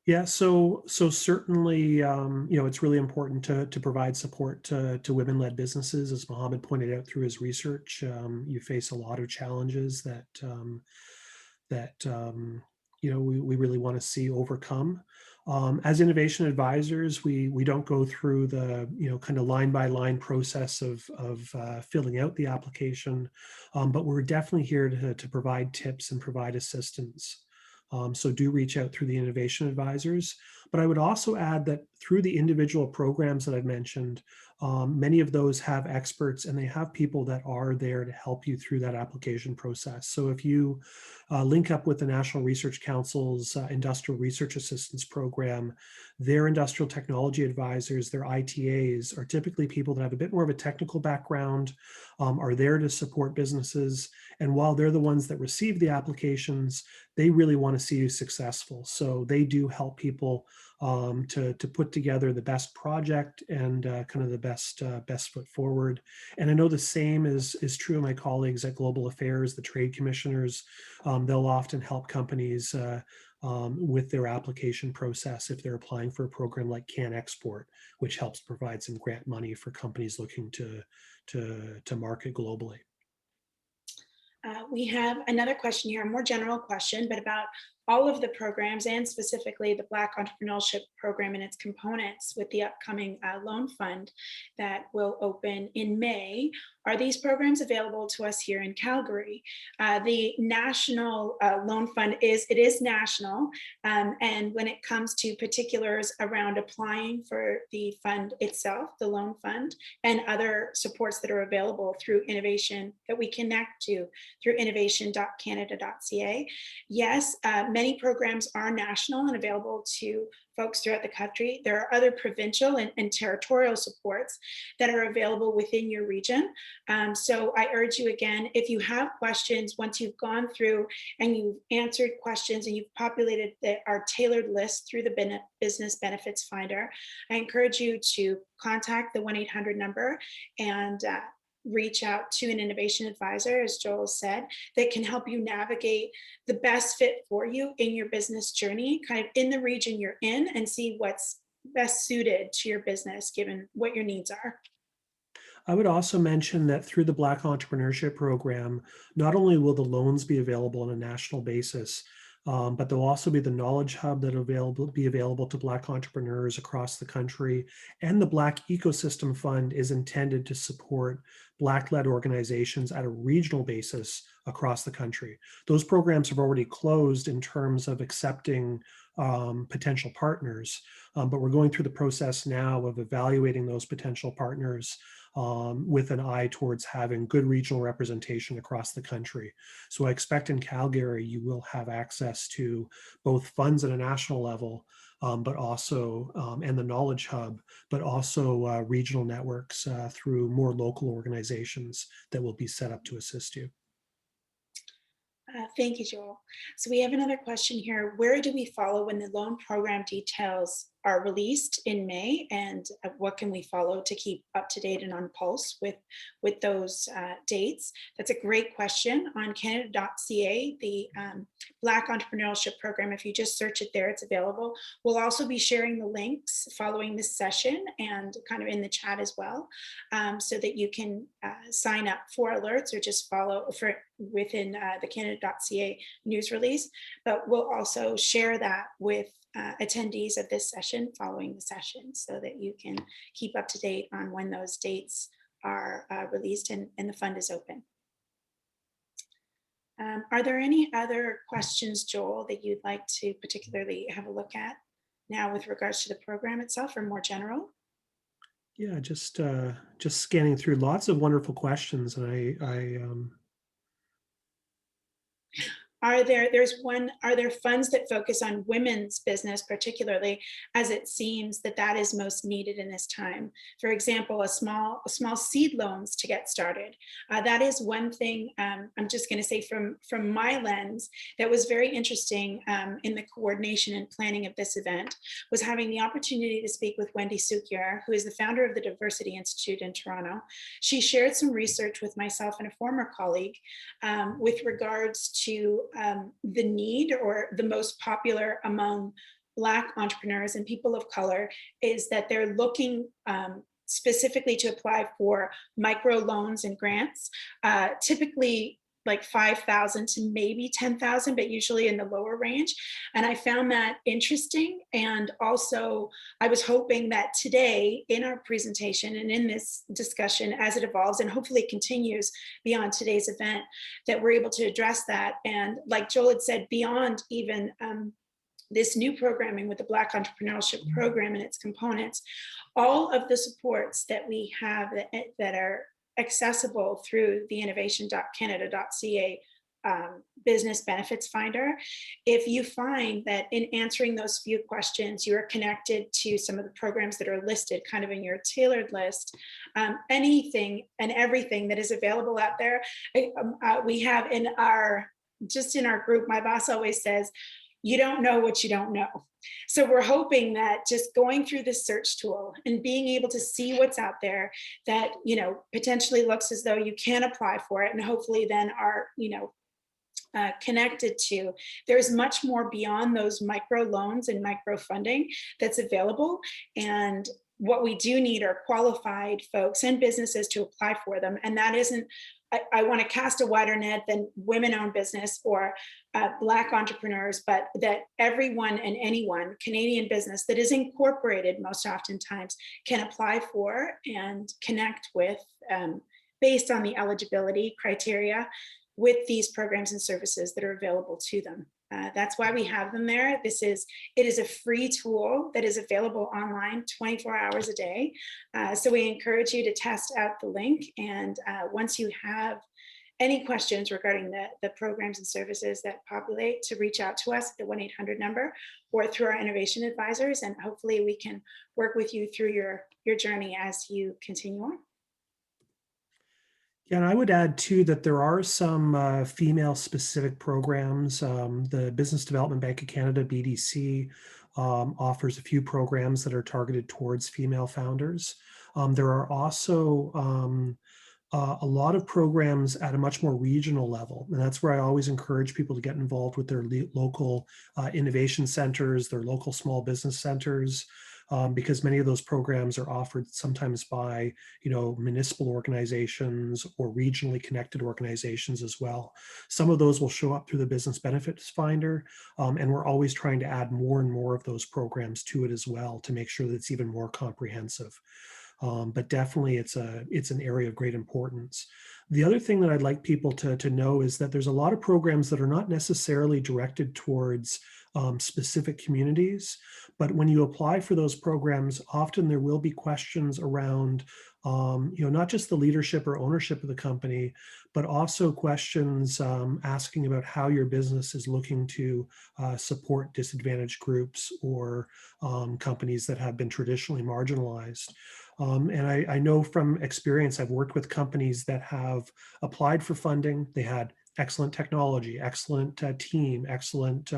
Yeah, so certainly, it's really important to provide support to women-led businesses. As Mohammed pointed out through his research, you face a lot of challenges that we really want to see overcome. As innovation advisors, we don't go through the kind of line-by-line process of filling out the application, but we're definitely here to provide tips and provide assistance. So do reach out through the innovation advisors. But I would also add that through the individual programs that I've mentioned, many of those have experts and they have people that are there to help you through that application process. So if you link up with the National Research Council's Industrial Research Assistance Program, their industrial technology advisors, their ITAs, are typically people that have a bit more of a technical background, are there to support businesses. And while they're the ones that receive the applications, they really want to see you successful. So they do help people to put together the best project and kind of the best foot forward. And I know the same is true of my colleagues at Global Affairs, the trade commissioners. They'll often help companies with their application process if they're applying for a program like Can Export, which helps provide some grant money for companies looking to market globally. We have another question here, a more general question, but about all of the programs and specifically the Black Entrepreneurship Program and its components with the upcoming loan fund that will open in May. Are these programs available to us here in Calgary? The National Loan Fund is national. And when it comes to particulars around applying for the fund itself, the loan fund, and other supports that are available through innovation that we connect to through innovation.canada.ca. Yes, many programs are national and available to folks throughout the country. There are other provincial and territorial supports that are available within your region. So I urge you again, if you have questions, once you've gone through and you've answered questions and you've populated our tailored list through the Business Benefits Finder, I encourage you to contact the 1-800 number and reach out to an innovation advisor, as Joel said, that can help you navigate the best fit for you in your business journey, kind of in the region you're in, and see what's best suited to your business, given what your needs are. I would also mention that through the Black Entrepreneurship Program, not only will the loans be available on a national basis, But there'll also be the Knowledge Hub that'll be available to Black entrepreneurs across the country. And the Black Ecosystem Fund is intended to support Black-led organizations at a regional basis across the country. Those programs have already closed in terms of accepting potential partners, but we're going through the process now of evaluating those potential partners with an eye towards having good regional representation across the country. So I expect in Calgary, you will have access to both funds at a national level, but also, and the Knowledge Hub, but also regional networks through more local organizations that will be set up to assist you. Thank you, Joel. So we have another question here. Where do we follow when the loan program details are released in May, and what can we follow to keep up to date and on pulse with those dates? That's a great question. On Canada.ca, the Black Entrepreneurship Program, if you just search it there, it's available. We'll also be sharing the links following this session and kind of in the chat as well, so that you can sign up for alerts or just follow for within the Canada.ca news release. But we'll also share that with attendees of this session following the session, so that you can keep up to date on when those dates are released and the fund is open. Are there any other questions, Joel, that you'd like to particularly have a look at now with regards to the program itself, or more general? Yeah, just scanning through lots of wonderful questions, and Are there funds that focus on women's business, particularly, as it seems that is most needed in this time? For example, a small seed loans to get started. That is one thing, I'm just going to say from my lens, that was very interesting in the coordination and planning of this event, was having the opportunity to speak with Wendy Sukiar, who is the founder of the Diversity Institute in Toronto. She shared some research with myself and a former colleague with regards to the need, or the most popular among Black entrepreneurs and people of color, is that they're looking specifically to apply for micro loans and grants, typically like 5,000 to maybe 10,000, but usually in the lower range. And I found that interesting. And also, I was hoping that today in our presentation and in this discussion, as it evolves and hopefully continues beyond today's event, that we're able to address that. And like Joel had said, beyond even this new programming with the Black Entrepreneurship Program and its components, all of the supports that we have that are accessible through the innovation.canada.ca business benefits finder. If you find that in answering those few questions, you are connected to some of the programs that are listed kind of in your tailored list, anything and everything that is available out there, we have in our group, my boss always says, you don't know what you don't know. So we're hoping that just going through this search tool and being able to see what's out there that, potentially looks as though you can apply for it, and hopefully then are, connected to, there's much more beyond those micro loans and micro funding that's available. And what we do need are qualified folks and businesses to apply for them. And that isn't, I want to cast a wider net than women-owned business or Black entrepreneurs, but that everyone and anyone, Canadian business that is incorporated most oftentimes, can apply for and connect with, based on the eligibility criteria, with these programs and services that are available to them. That's why we have them there. It is a free tool that is available online 24 hours a day. So we encourage you to test out the link. And once you have any questions regarding the programs and services that populate, to reach out to us at the 1-800 number or through our innovation advisors. And hopefully we can work with you through your journey as you continue on. Yeah, and I would add too that there are some female-specific programs. The Business Development Bank of Canada, BDC, offers a few programs that are targeted towards female founders. There are also a lot of programs at a much more regional level, and that's where I always encourage people to get involved with their local innovation centers, their local small business centers. because many of those programs are offered sometimes by, municipal organizations or regionally connected organizations as well. Some of those will show up through the Business Benefits Finder, and we're always trying to add more and more of those programs to it as well to make sure that it's even more comprehensive. But definitely it's an area of great importance. The other thing that I'd like people to know is that there's a lot of programs that are not necessarily directed towards specific communities, but when you apply for those programs, often there will be questions around not just the leadership or ownership of the company, but also questions asking about how your business is looking to support disadvantaged groups or companies that have been traditionally marginalized. And I know from experience, I've worked with companies that have applied for funding. They had excellent technology, excellent team, excellent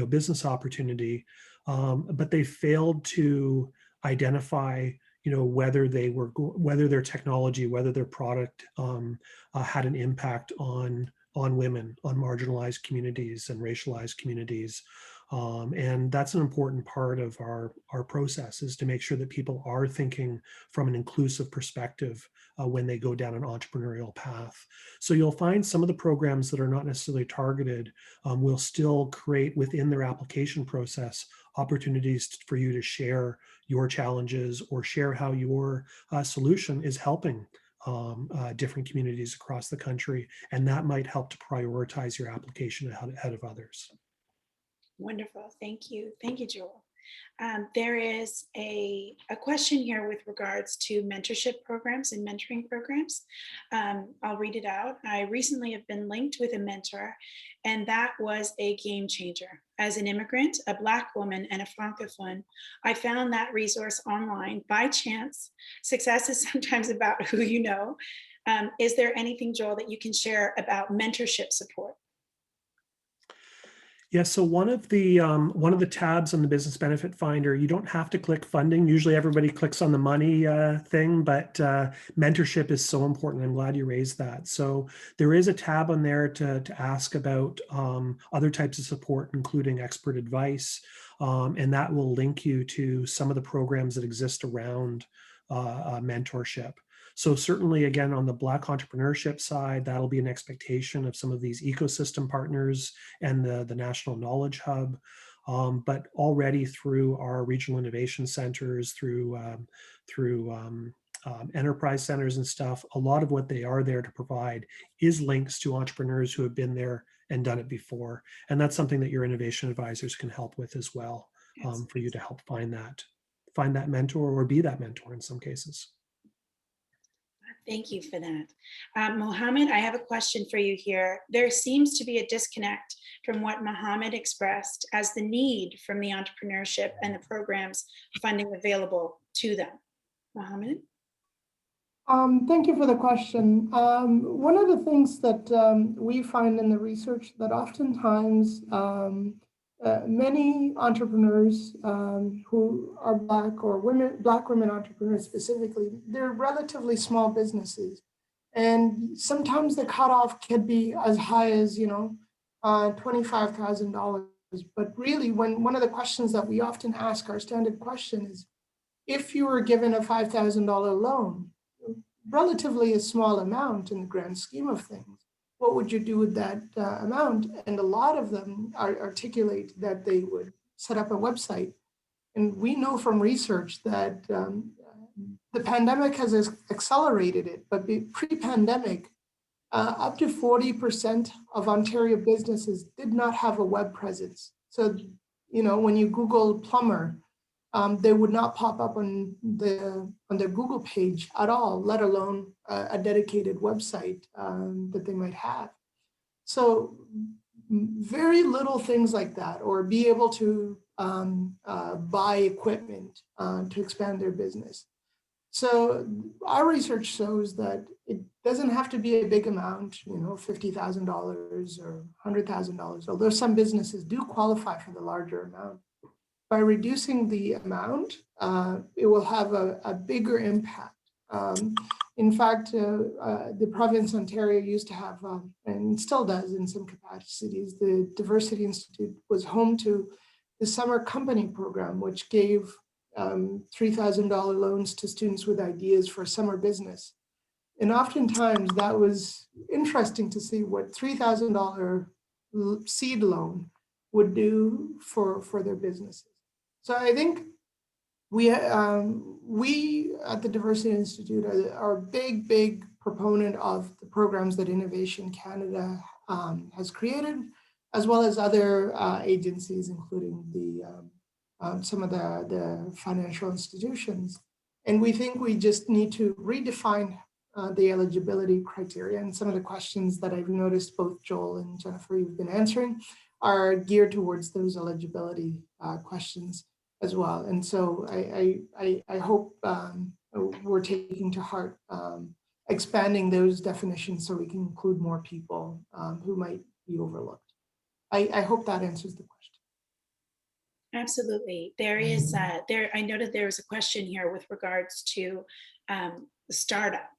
business opportunity, but they failed to identify whether their technology, whether their product had an impact on women, on marginalized communities and racialized communities. And that's an important part of our process, is to make sure that people are thinking from an inclusive perspective when they go down an entrepreneurial path. So you'll find some of the programs that are not necessarily targeted will still create within their application process opportunities for you to share your challenges or share how your solution is helping different communities across the country. And that might help to prioritize your application ahead of others. Wonderful. Thank you. Thank you, Joel. There is a question here with regards to mentorship programs and mentoring programs. I'll read it out. I recently have been linked with a mentor, and that was a game changer. As an immigrant, a Black woman, and a Francophone, I found that resource online by chance. Success is sometimes about who you know. Is there anything, Joel, that you can share about mentorship support? Yeah, so one of the tabs on the Business Benefit Finder, you don't have to click funding. Usually everybody clicks on the money thing, but mentorship is so important. I'm glad you raised that. So there is a tab on there to ask about other types of support, including expert advice, and that will link you to some of the programs that exist around mentorship. So certainly, again, on the Black entrepreneurship side, that'll be an expectation of some of these ecosystem partners and the National Knowledge Hub. But already through our regional innovation centers, through enterprise centers and stuff, a lot of what they are there to provide is links to entrepreneurs who have been there and done it before. And that's something that your innovation advisors can help with as well, for you to help find that mentor or be that mentor in some cases. Thank you for that. Mohammed, I have a question for you here. There seems to be a disconnect from what Mohammed expressed as the need from the entrepreneurship and the programs funding available to them. Mohammed? Thank you for the question. One of the things that we find in the research that oftentimes many entrepreneurs who are Black or Black women entrepreneurs specifically, they're relatively small businesses. And sometimes the cutoff could be as high as, $25,000. But really, one of the questions that we often ask, our standard question is, if you were given a $5,000 loan, relatively a small amount in the grand scheme of things, what would you do with that amount? And a lot of them articulate that they would set up a website. And we know from research that the pandemic has accelerated it, but pre-pandemic, up to 40% of Ontario businesses did not have a web presence. So, when you Google plumber, they would not pop up on their Google page at all, let alone a dedicated website that they might have. So very little things like that, or be able to buy equipment to expand their business. So our research shows that it doesn't have to be a big amount, $50,000 or $100,000, although some businesses do qualify for the larger amount. By reducing the amount, it will have a bigger impact. In fact, the province of Ontario used to have, and still does in some capacities, the Diversity Institute was home to the Summer Company Program, which gave $3,000 loans to students with ideas for summer business. And oftentimes that was interesting to see what $3,000 seed loan would do for their businesses. So I think we at the Diversity Institute are a big proponent of the programs that Innovation Canada has created, as well as other agencies, including some of the financial institutions. And we think we just need to redefine the eligibility criteria. And some of the questions that I've noticed both Joel and Jennifer, you've been answering, are geared towards those eligibility questions as well. And so I hope we're taking to heart expanding those definitions so we can include more people who might be overlooked. I hope that answers the question. Absolutely. There is, I noted there was a question here with regards to the startup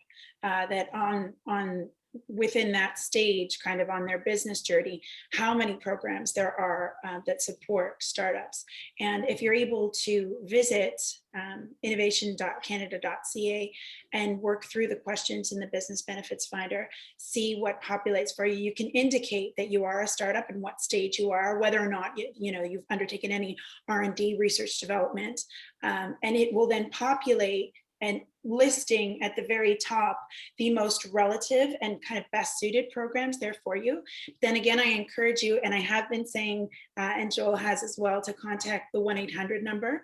that on within that stage, kind of on their business journey, how many programs there are that support startups. And if you're able to visit innovation.canada.ca and work through the questions in the business benefits finder, see what populates for you. You can indicate that you are a startup and what stage you are, whether or not you've undertaken any R&D, research development, and it will then populate and listing at the very top the most relative and kind of best suited programs there for you. Then again, I encourage you, and I have been saying, and Joel has as well, to contact the 1-800 number.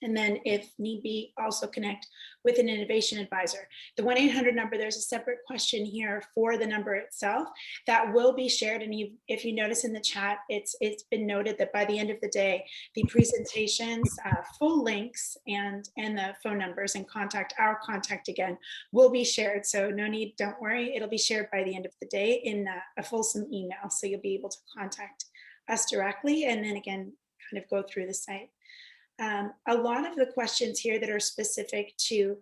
And then if need be, also connect with an innovation advisor. The 1-800 number, there's a separate question here for the number itself that will be shared. And if you notice in the chat, it's been noted that by the end of the day, the presentations, full links and the phone numbers and our contact again will be shared. So no need, don't worry, it'll be shared by the end of the day in a fulsome email. So you'll be able to contact us directly and then again, kind of go through the site. A lot of the questions here that are specific to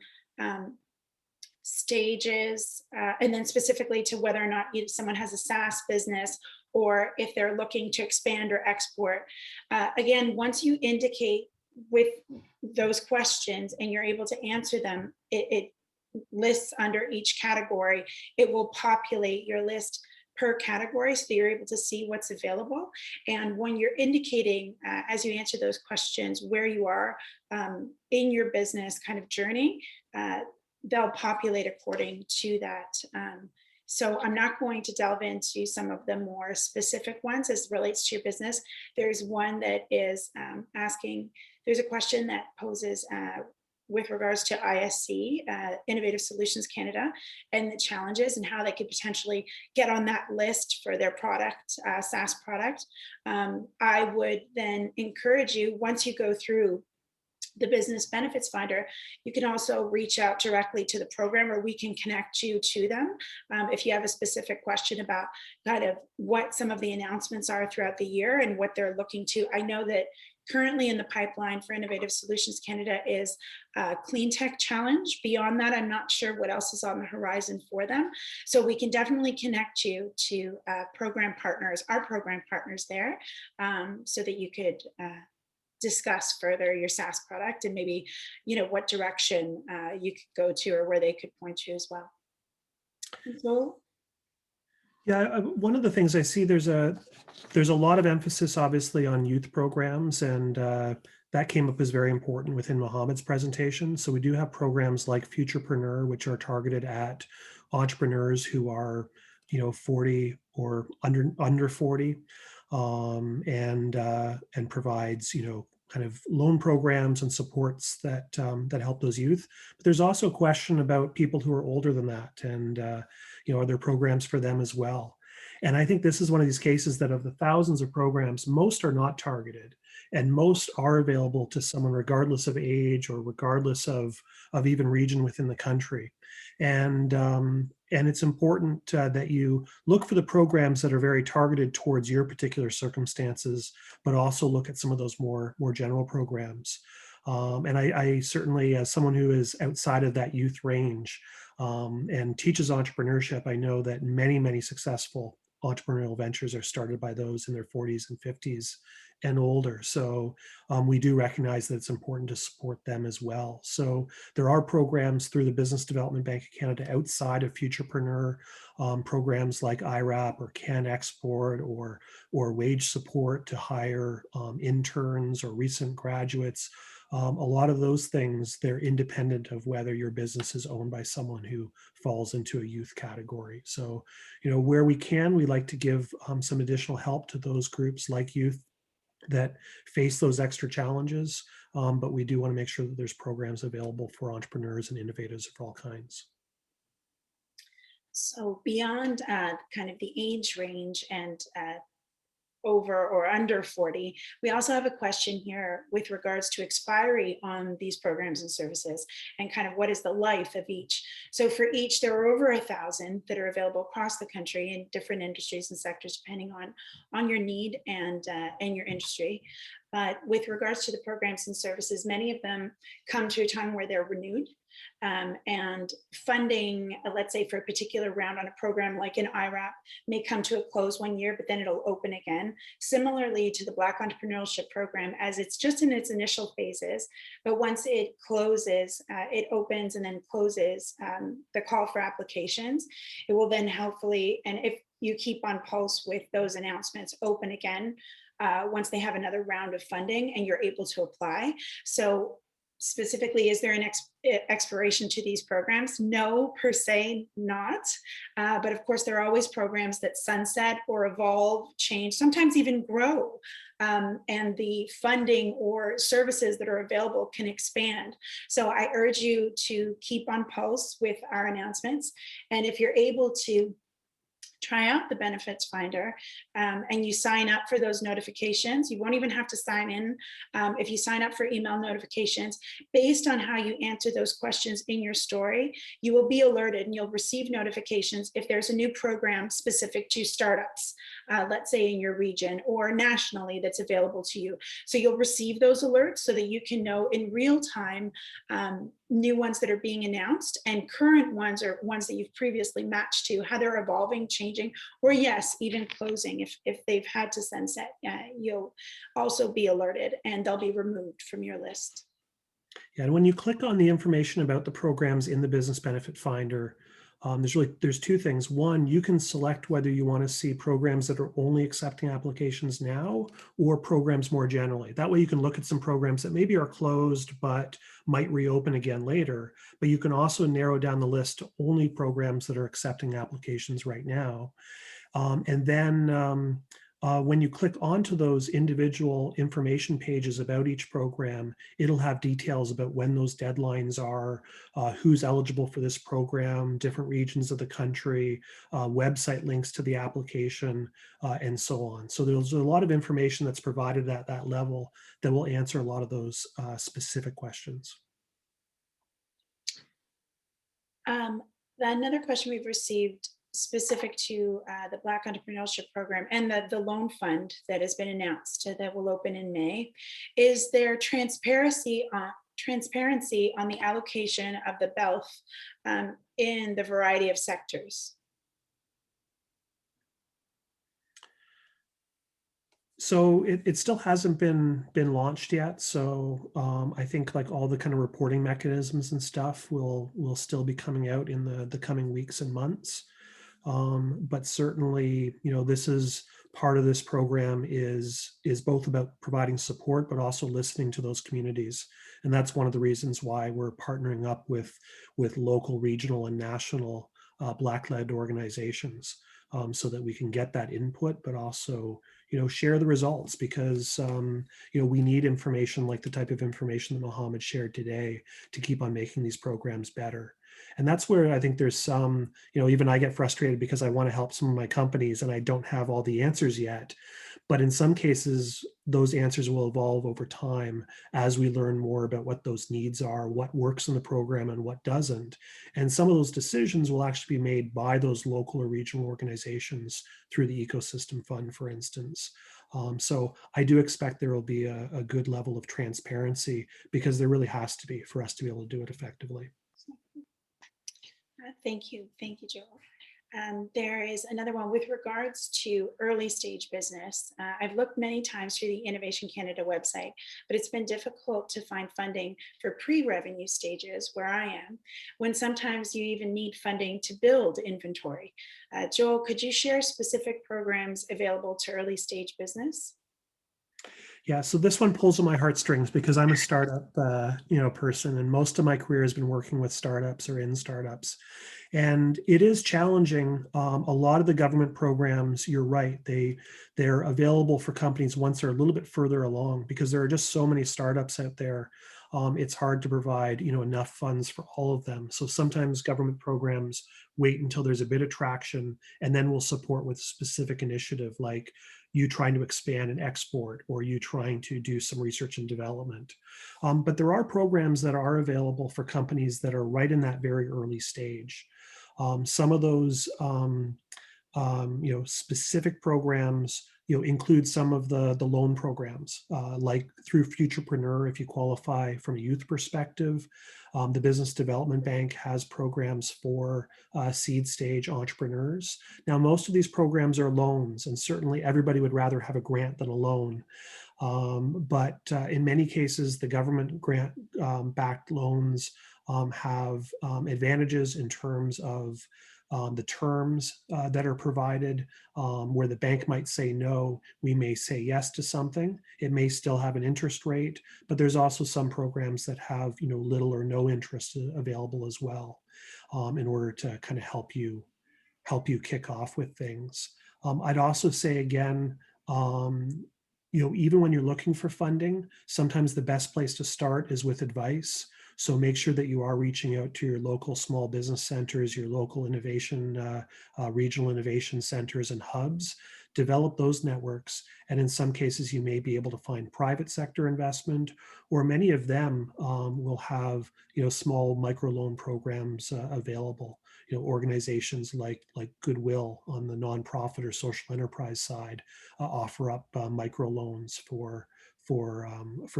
stages, and then specifically to whether or not someone has a SaaS business or if they're looking to expand or export. Again, once you indicate with those questions and you're able to answer them, it lists under each category. It will populate your list per category so that you're able to see what's available. And when you're indicating, as you answer those questions, where you are in your business kind of journey, they'll populate according to that. So I'm not going to delve into some of the more specific ones as it relates to your business. There's one that is asking, there's a question that poses with regards to ISC, Innovative Solutions Canada, and the challenges and how they could potentially get on that list for their product, SaaS product. I would then encourage you, once you go through the business benefits finder, you can also reach out directly to the program or we can connect you to them. If you have a specific question about kind of what some of the announcements are throughout the year and what they're looking to. I know that currently in the pipeline for Innovative Solutions Canada is a Clean Tech Challenge. Beyond that, I'm not sure what else is on the horizon for them. So we can definitely connect you to program partners, our program partners there, so that you could discuss further your SaaS product and maybe, what direction you could go to or where they could point you as well. So, yeah, one of the things I see, there's a lot of emphasis obviously on youth programs, and that came up as very important within Mohammed's presentation. So we do have programs like Futurepreneur, which are targeted at entrepreneurs who are 40 or under 40, and provides kind of loan programs and supports that that help those youth. But there's also a question about people who are older than that, and are there programs for them as well? And I think this is one of these cases that of the thousands of programs, most are not targeted, and most are available to someone regardless of age or regardless of even region within the country. And it's important that you look for the programs that are very targeted towards your particular circumstances, but also look at some of those more general programs. And I certainly, as someone who is outside of that youth range and teaches entrepreneurship, I know that many successful entrepreneurial ventures are started by those in their 40s and 50s and older. So we do recognize that it's important to support them as well. So there are programs through the Business Development Bank of Canada outside of Futurepreneur, programs like IRAP or Can Export or wage support to hire interns or recent graduates. A lot of those things, they're independent of whether your business is owned by someone who falls into a youth category. So, where we can, we like to give some additional help to those groups like youth that face those extra challenges. But we do want to make sure that there's programs available for entrepreneurs and innovators of all kinds. So beyond kind of the age range and over or under 40. We also have a question here with regards to expiry on these programs and services and kind of what is the life of each. So for each, there are over 1,000 that are available across the country in different industries and sectors, depending on your need and your industry. But with regards to the programs and services, many of them come to a time where they're renewed. And funding, let's say for a particular round on a program like an IRAP, may come to a close 1 year, but then it'll open again. Similarly to the Black Entrepreneurship Program, as it's just in its initial phases, but once it closes, it opens and then closes the call for applications. It will then hopefully, and if you keep on pulse with those announcements, open again once they have another round of funding and you're able to apply. So specifically, is there an expiration to these programs? No, per se, not. But of course, there are always programs that sunset or evolve, change, sometimes even grow. And the funding or services that are available can expand. So I urge you to keep on pulse with our announcements. And if you're able to try out the benefits finder and you sign up for those notifications. You won't even have to sign in. If you sign up for email notifications, based on how you answer those questions in your story, you will be alerted and you'll receive notifications if there's a new program specific to startups, let's say in your region or nationally that's available to you. So you'll receive those alerts so that you can know in real time new ones that are being announced and current ones or ones that you've previously matched to, how they're evolving, changing, or yes, even closing. If they've had to sunset, you'll also be alerted and they'll be removed from your list. Yeah, and when you click on the information about the programs in the Business Benefit Finder, there's two things. One, you can select whether you want to see programs that are only accepting applications now or programs more generally. That way you can look at some programs that maybe are closed but might reopen again later. But you can also narrow down the list to only programs that are accepting applications right now. And then when you click onto those individual information pages about each program, it'll have details about when those deadlines are, who's eligible for this program, different regions of the country, website links to the application, and so on. So there's a lot of information that's provided at that level that will answer a lot of those specific questions. Another question we've received specific to the Black Entrepreneurship Program and the loan fund that has been announced that will open in May, is there transparency on the allocation of the BELF in the variety of sectors? So it still hasn't been launched yet. So I think like all the kind of reporting mechanisms and stuff will still be coming out in the coming weeks and months. But certainly, this is part of this program is both about providing support, but also listening to those communities. And that's one of the reasons why we're partnering up with local, regional, and national Black-led organizations so that we can get that input, but also share the results, because we need information like the type of information that Mohammed shared today to keep on making these programs better. And that's where I think there's some, even I get frustrated because I want to help some of my companies and I don't have all the answers yet. But in some cases, those answers will evolve over time as we learn more about what those needs are, what works in the program and what doesn't. And some of those decisions will actually be made by those local or regional organizations through the Ecosystem Fund, for instance. So I do expect there will be a good level of transparency, because there really has to be for us to be able to do it effectively. Thank you, Joel. There is another one with regards to early stage business. I've looked many times through the Innovation Canada website, but it's been difficult to find funding for pre-revenue stages where I am, when sometimes you even need funding to build inventory. Joel, could you share specific programs available to early stage business? Yeah, so this one pulls on my heartstrings because I'm a startup, person, and most of my career has been working with startups or in startups, and it is challenging. A lot of the government programs, you're right, they're available for companies once they're a little bit further along because there are just so many startups out there. It's hard to provide, enough funds for all of them. So sometimes government programs wait until there's a bit of traction, and then we'll support with a specific initiative like you trying to expand and export, or you trying to do some research and development. But there are programs that are available for companies that are right in that very early stage. Some of those specific programs, include some of the loan programs, like through Futurepreneur, if you qualify from a youth perspective. The Business Development Bank has programs for seed stage entrepreneurs. Now, most of these programs are loans, and certainly everybody would rather have a grant than a loan. But in many cases, the government grant backed loans have advantages in terms of the terms that are provided, where the bank might say no, we may say yes to something. It may still have an interest rate, but there's also some programs that have little or no interest available as well, in order to kind of help you kick off with things. I'd also say again, even when you're looking for funding, sometimes the best place to start is with advice. So make sure that you are reaching out to your local small business centers, your local innovation, regional innovation centers and hubs. Develop those networks. And in some cases, you may be able to find private sector investment, or many of them will have small microloan programs available. Organizations like Goodwill on the nonprofit or social enterprise side offer up microloans for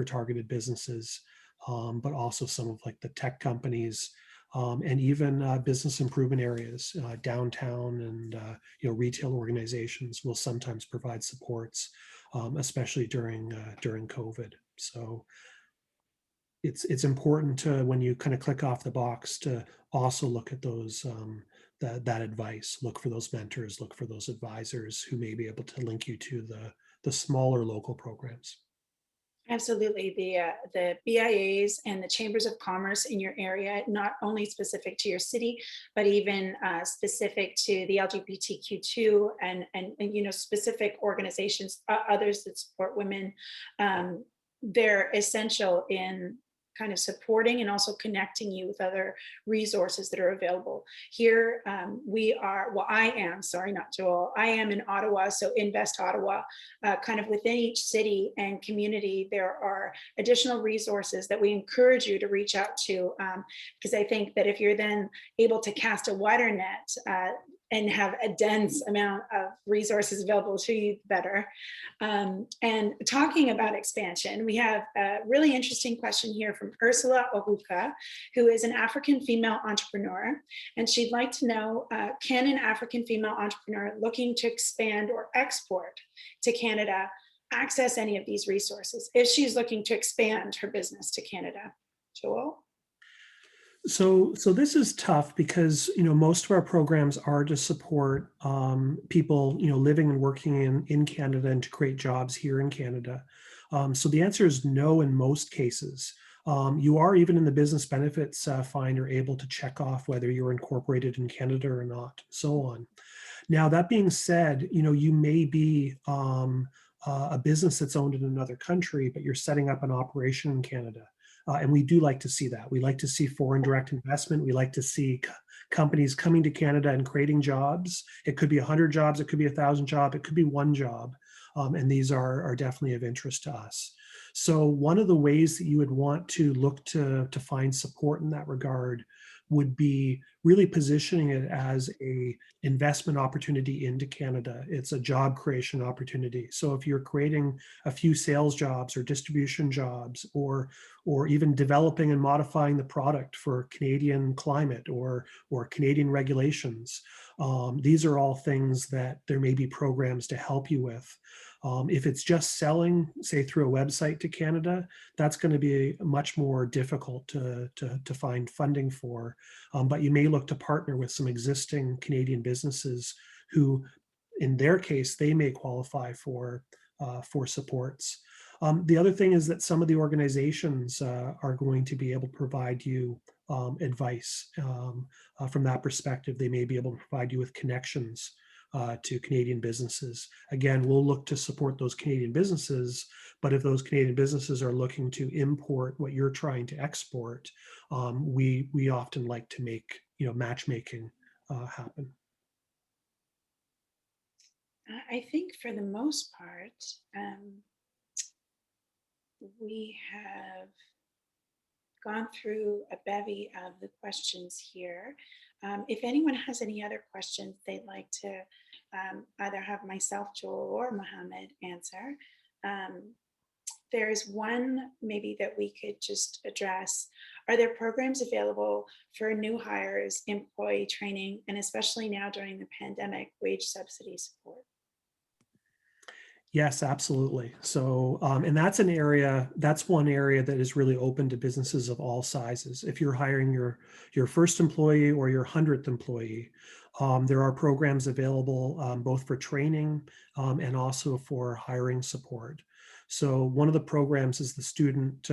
targeted businesses. But also some of like the tech companies, and even business improvement areas, downtown, and retail organizations will sometimes provide supports, especially during COVID. So it's important to, when you kind of click off the box, to also look at those that advice, look for those mentors, look for those advisors who may be able to link you to the smaller local programs. Absolutely. The BIAs and the chambers of commerce in your area, not only specific to your city, but even specific to the LGBTQ2 and specific organizations, others that support women. They're essential in kind of supporting and also connecting you with other resources that are available. Here I am, sorry, not Joel, I am in Ottawa, so Invest Ottawa, kind of within each city and community, there are additional resources that we encourage you to reach out to, because I think that if you're then able to cast a wider net, and have a dense amount of resources available to you, better. And talking about expansion, we have a really interesting question here from Ursula Ohuka, who is an African female entrepreneur. And she'd like to know, can an African female entrepreneur looking to expand or export to Canada access any of these resources if she's looking to expand her business to Canada? Joel? So this is tough because most of our programs are to support people living and working in Canada and to create jobs here in Canada. So the answer is no in most cases. You are, even in the business benefits finder, able to check off whether you're incorporated in Canada or not, so on. Now, that being said, you may be a business that's owned in another country, but you're setting up an operation in Canada. And we do like to see that. We like to see foreign direct investment. We like to see companies coming to Canada and creating jobs. It could be 100 jobs, it could be 1,000 jobs, it could be one job. And these are definitely of interest to us. So one of the ways that you would want to look to find support in that regard would be really positioning it as a investment opportunity into Canada. It's a job creation opportunity. So if you're creating a few sales jobs or distribution jobs, or even developing and modifying the product for Canadian climate or Canadian regulations, these are all things that there may be programs to help you with. If it's just selling, say through a website to Canada, that's going to be much more difficult to find funding for. But you may look to partner with some existing Canadian businesses who, in their case, they may qualify for supports. The other thing is that some of the organizations are going to be able to provide you advice from that perspective. They may be able to provide you with connections to Canadian businesses. Again, we'll look to support those Canadian businesses, but if those Canadian businesses are looking to import what you're trying to export, we often like to make matchmaking happen. I think for the most part, we have gone through a bevy of the questions here. If anyone has any other questions they'd like to either have myself, Joel, or Mohammed answer, there's one maybe that we could just address. Are there programs available for new hires, employee training, and especially now during the pandemic, wage subsidy support? Yes, absolutely. So, and that's one area that is really open to businesses of all sizes. If you're hiring your first employee or your 100th employee, there are programs available both for training and also for hiring support. So one of the programs is the student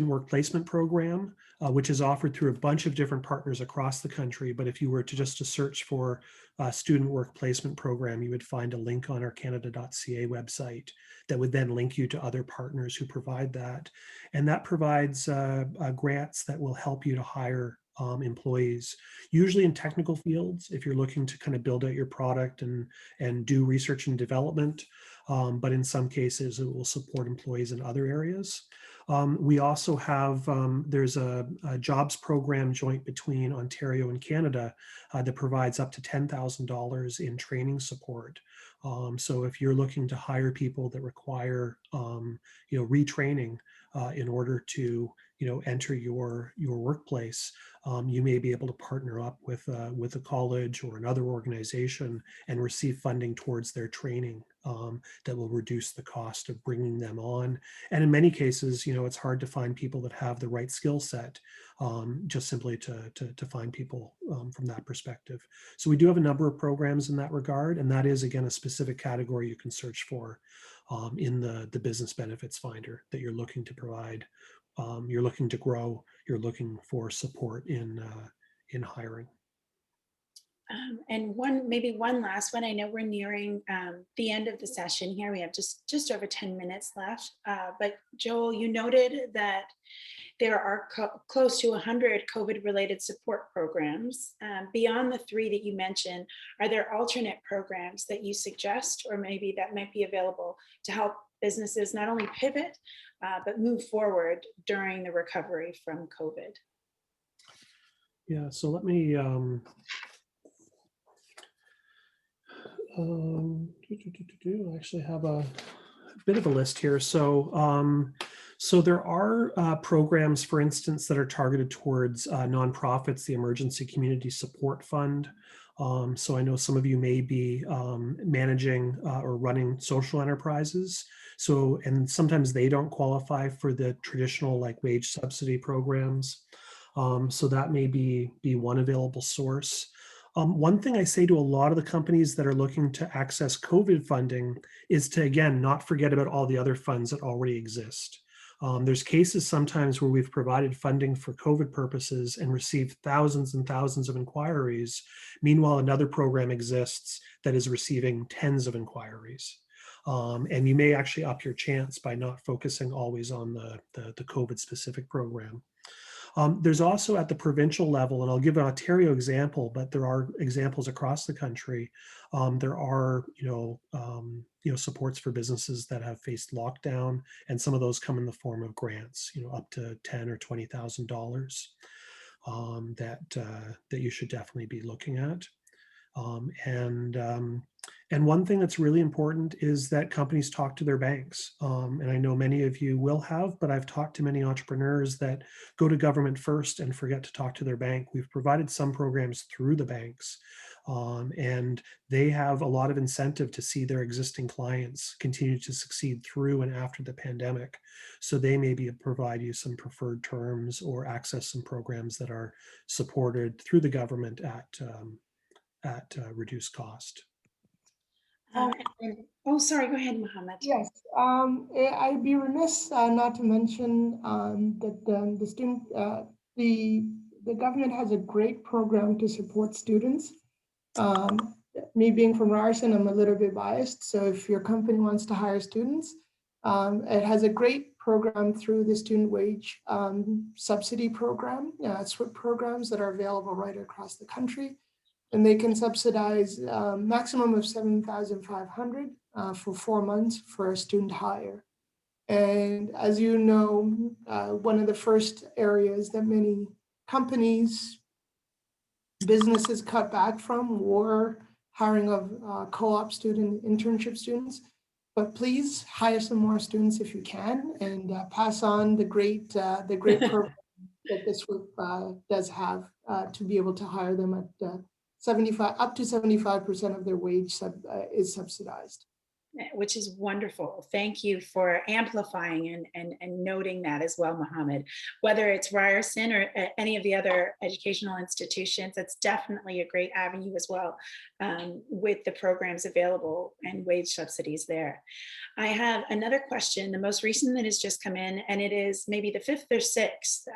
work placement program, which is offered through a bunch of different partners across the country. But if you were to search for a student work placement program, you would find a link on our Canada.ca website that would then link you to other partners who provide that. And that provides grants that will help you to hire employees, usually in technical fields, if you're looking to kind of build out your product and do research and development. But in some cases, it will support employees in other areas. We also have, there's a jobs program joint between Ontario and Canada that provides up to $10,000 in training support. So if you're looking to hire people that require, retraining in order to, enter your workplace, you may be able to partner up with a college or another organization and receive funding towards their training that will reduce the cost of bringing them on. And in many cases, it's hard to find people that have the right skill set, just simply to find people from that perspective. So we do have a number of programs in that regard, and that is, again, a specific category you can search for in the business benefits finder that you're looking to provide. You're looking to grow, you're looking for support in hiring. And maybe one last one. I know we're nearing the end of the session here. We have just over 10 minutes left. But Joel, you noted that there are close to 100 COVID-related support programs. Beyond the 3 that you mentioned, are there alternate programs that you suggest, or maybe that might be available to help businesses not only pivot, but move forward during the recovery from COVID? Yeah, so let me, I actually have a bit of a list here. So, so there are programs, for instance, that are targeted towards nonprofits, the Emergency Community Support Fund. So I know some of you may be managing or running social enterprises. So, and sometimes they don't qualify for the traditional like wage subsidy programs. So that may be one available source. One thing I say to a lot of the companies that are looking to access COVID funding is to, again, not forget about all the other funds that already exist. There's cases sometimes where we've provided funding for COVID purposes and received thousands and thousands of inquiries. Meanwhile, another program exists that is receiving tens of inquiries. And you may actually up your chance by not focusing always on the COVID specific program. There's also at the provincial level, and I'll give an Ontario example, but there are examples across the country. There are, supports for businesses that have faced lockdown, and some of those come in the form of grants, up to $10,000 or $20,000 that you should definitely be looking at. And one thing that's really important is that companies talk to their banks. And I know many of you will have, but I've talked to many entrepreneurs that go to government first and forget to talk to their bank. We've provided some programs through the banks, and they have a lot of incentive to see their existing clients continue to succeed through and after the pandemic. So they maybe provide you some preferred terms or access some programs that are supported through the government at reduced cost. Sorry, go ahead, Mohammed. Yes, I'd be remiss not to mention that the government has a great program to support students. Me being from Ryerson, I'm a little bit biased. So if your company wants to hire students, it has a great program through the student wage subsidy program, SWIP programs that are available right across the country. And they can subsidize a maximum of $7,500 for 4 months for a student hire. And as you know, one of the first areas that many companies, businesses cut back from were hiring of co-op student internship students. But please hire some more students if you can, and pass on the great program that this group does have to be able to hire them at up to 75% of their wage is subsidized. Which is wonderful. Thank you for amplifying and noting that as well, Mohammed. Whether it's Ryerson or any of the other educational institutions, that's definitely a great avenue as well, with the programs available and wage subsidies there. I have another question, the most recent that has just come in, and it is maybe the 5th or 6th,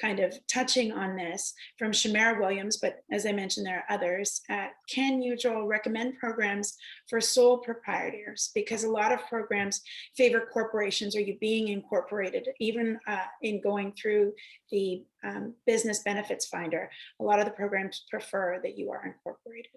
kind of touching on this from Shamara Williams, but as I mentioned, there are others. Can you, Joel, recommend programs for sole proprietors? Because a lot of programs favor corporations or you being incorporated, even in going through the business benefits finder. A lot of the programs prefer that you are incorporated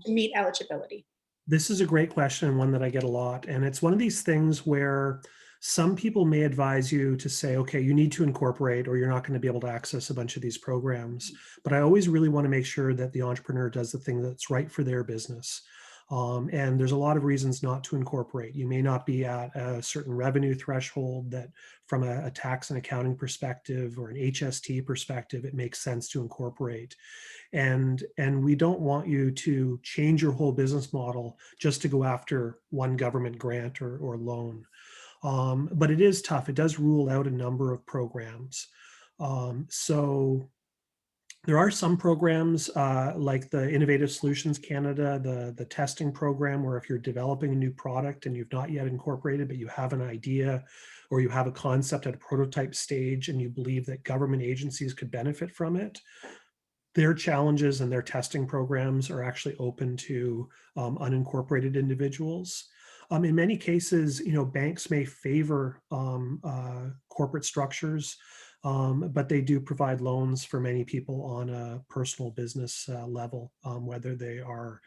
to meet eligibility. This is a great question, and one that I get a lot. And it's one of these things where some people may advise you to say, okay, you need to incorporate or you're not going to be able to access a bunch of these programs. But I always really want to make sure that the entrepreneur does the thing that's right for their business. And there's a lot of reasons not to incorporate. You may not be at a certain revenue threshold that from a tax and accounting perspective or an HST perspective, it makes sense to incorporate. And we don't want you to change your whole business model just to go after one government grant or loan. But it is tough. It does rule out a number of programs. So there are some programs like the Innovative Solutions Canada, the testing program, where if you're developing a new product and you've not yet incorporated, but you have an idea or you have a concept at a prototype stage and you believe that government agencies could benefit from it, their challenges and their testing programs are actually open to unincorporated individuals. In many cases, banks may favor corporate structures, but they do provide loans for many people on a personal business level, whether they are,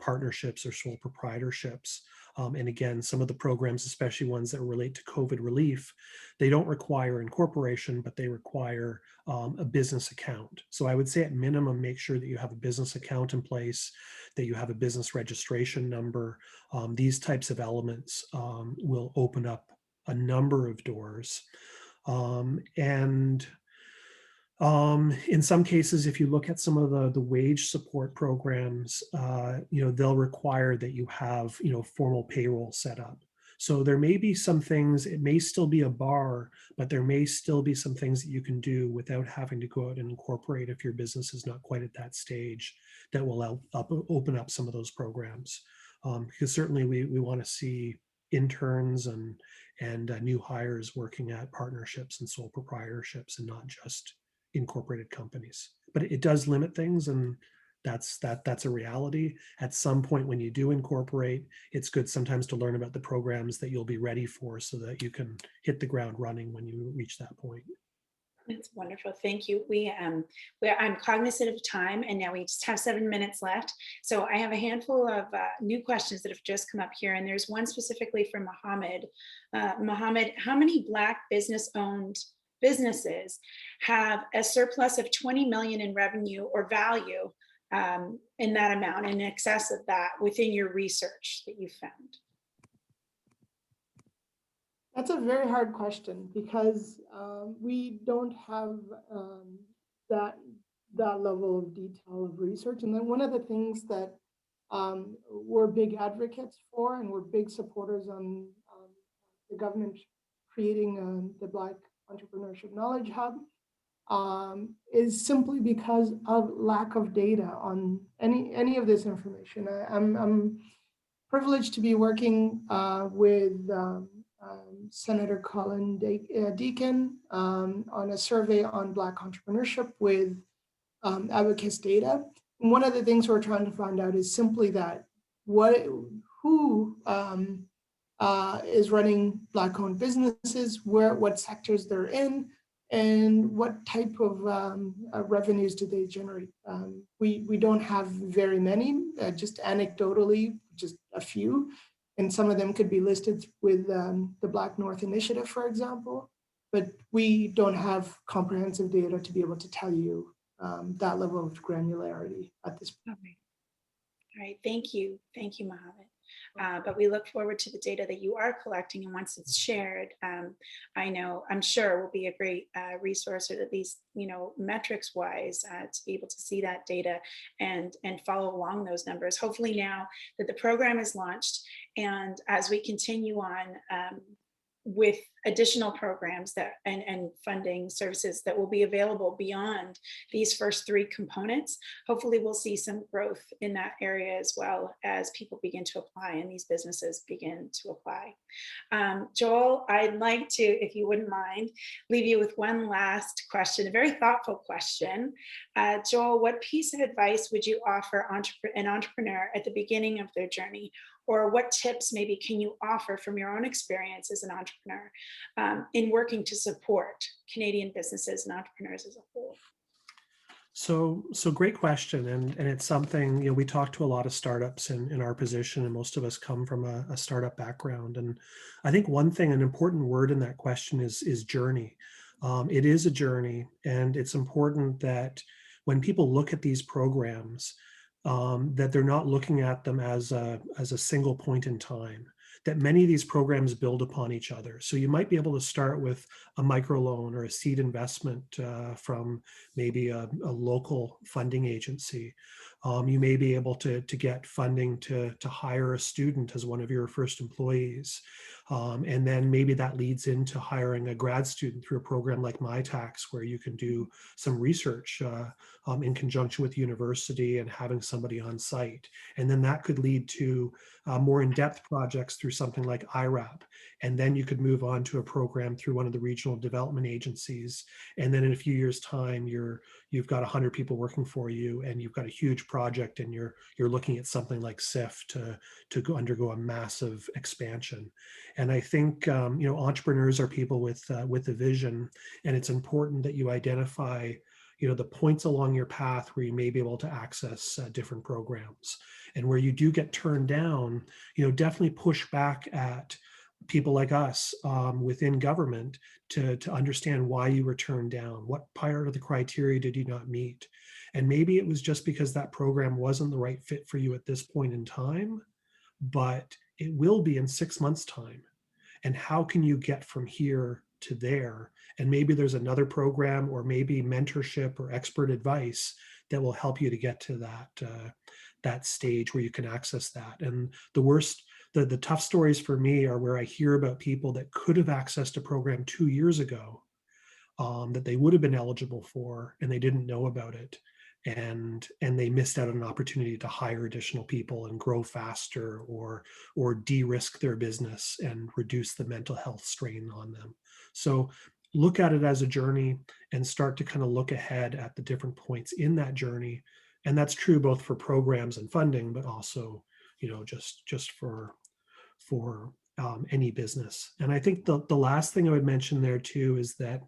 partnerships or sole proprietorships. And again, some of the programs, especially ones that relate to COVID relief, they don't require incorporation, but they require a business account. So I would say at minimum, make sure that you have a business account in place, that you have a business registration number. These types of elements will open up a number of doors. In some cases, if you look at some of the wage support programs, they'll require that you have, formal payroll set up. So there may be some things, it may still be a bar, but there may still be some things that you can do without having to go out and incorporate if your business is not quite at that stage, that will open up some of those programs. Because certainly we want to see interns and new hires working at partnerships and sole proprietorships and not just incorporated companies. But it does limit things, and that's a reality. At some point when you do incorporate, it's good sometimes to learn about the programs that you'll be ready for so that you can hit the ground running when you reach that point. That's wonderful. Thank you. I'm cognizant of time, and now we just have 7 minutes left. So I have a handful of new questions that have just come up here, and there's one specifically from Mohammed. Mohammed, how many Black business-owned businesses have a surplus of 20 million in revenue or value, in that amount, in excess of that, within your research that you found? That's a very hard question because we don't have that that level of detail of research. And then one of the things that we're big advocates for, and we're big supporters on the government creating the Black Entrepreneurship Knowledge Hub, is simply because of lack of data on any of this information. I'm privileged to be working with Senator Colin Deacon on a survey on Black entrepreneurship with Abacus data. And one of the things we're trying to find out is simply that who is running Black-owned businesses, what sectors they're in, and what type of revenues do they generate. We don't have very many, just anecdotally, just a few. And some of them could be listed with the Black North Initiative, for example, but we don't have comprehensive data to be able to tell you that level of granularity at this point. Okay. All right, thank you. Thank you, Mohammed. But we look forward to the data that you are collecting, and once it's shared, I'm sure will be a great resource, or at least, metrics wise, to be able to see that data and follow along those numbers. Hopefully now that the program is launched, and as we continue on with additional programs and funding services that will be available beyond these first three components, hopefully we'll see some growth in that area as well, as people begin to apply and these businesses begin to apply. Joel, I'd like to, if you wouldn't mind, leave you with one last question, a very thoughtful question. Joel, what piece of advice would you offer an entrepreneur at the beginning of their journey? Or what tips maybe can you offer from your own experience as an entrepreneur in working to support Canadian businesses and entrepreneurs as a whole? So great question. And it's something, we talk to a lot of startups in our position, and most of us come from a startup background. And I think one thing, an important word in that question is journey. It is a journey, and it's important that when people look at these programs, that they're not looking at them as a single point in time, that many of these programs build upon each other. So you might be able to start with a microloan or a seed investment from maybe a local funding agency. You may be able to get funding to hire a student as one of your first employees. And then maybe that leads into hiring a grad student through a program like MyTax, where you can do some research in conjunction with the university and having somebody on site. And then that could lead to more in-depth projects through something like IRAP. And then you could move on to a program through one of the regional development agencies. And then in a few years' time, you've got 100 people working for you, and you've got a huge project, and you're looking at something like SIF to undergo a massive expansion. And I think entrepreneurs are people with a vision, and it's important that you identify the points along your path where you may be able to access different programs. And where you do get turned down, definitely push back at people like us within government to understand why you were turned down. What part of the criteria did you not meet? And maybe it was just because that program wasn't the right fit for you at this point in time, but it will be in 6 months' time. And how can you get from here to there? And maybe there's another program, or maybe mentorship or expert advice that will help you to get to that stage where you can access that. And the tough stories for me are where I hear about people that could have accessed a program 2 years ago that they would have been eligible for, and they didn't know about it. And they missed out on an opportunity to hire additional people and grow faster, or de-risk their business and reduce the mental health strain on them. So look at it as a journey, and start to kind of look ahead at the different points in that journey. And that's true both for programs and funding, but also, just for any business. And I think the last thing I would mention there too is that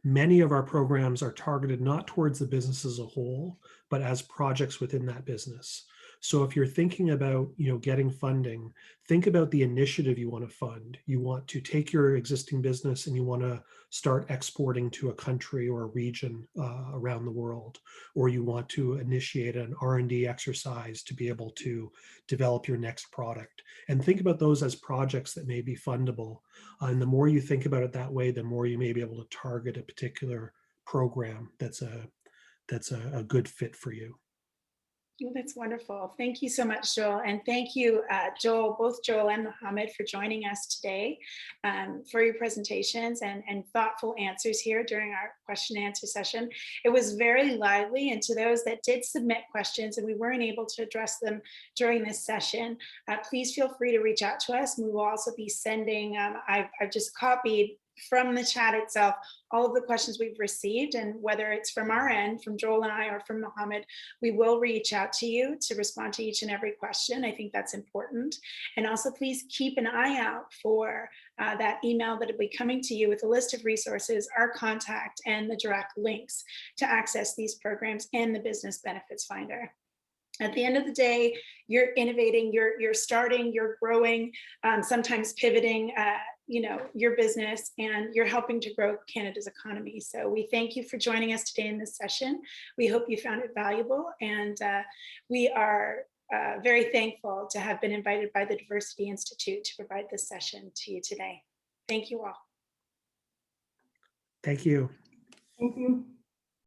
Many of our programs are targeted not towards the business as a whole, but as projects within that business. So if you're thinking about, getting funding, think about the initiative you want to fund. You want to take your existing business and you want to start exporting to a country or a region around the world, or you want to initiate an R&D exercise to be able to develop your next product. And think about those as projects that may be fundable. And the more you think about it that way, the more you may be able to target a particular program that's a good fit for you. Oh, that's wonderful. Thank you so much, Joel. And thank you, Joel, both Joel and Mohammed, for joining us today for your presentations and thoughtful answers here during our question and answer session. It was very lively, and to those that did submit questions and we weren't able to address them during this session, please feel free to reach out to us. We will also be sending, I've just copied from the chat itself all of the questions we've received, and whether it's from our end, from Joel and I, or from Mohammed, we will reach out to you to respond to each and every question. I think that's important. And also please keep an eye out for that email that will be coming to you with a list of resources, our contact, and the direct links to access these programs and the Business Benefits Finder. At the end of the day, you're innovating, you're starting, you're growing, sometimes pivoting, your business, and you're helping to grow Canada's economy. So we thank you for joining us today in this session. We hope you found it valuable, and we are very thankful to have been invited by the Diversity Institute to provide this session to you today. Thank you all. Thank you. Thank you.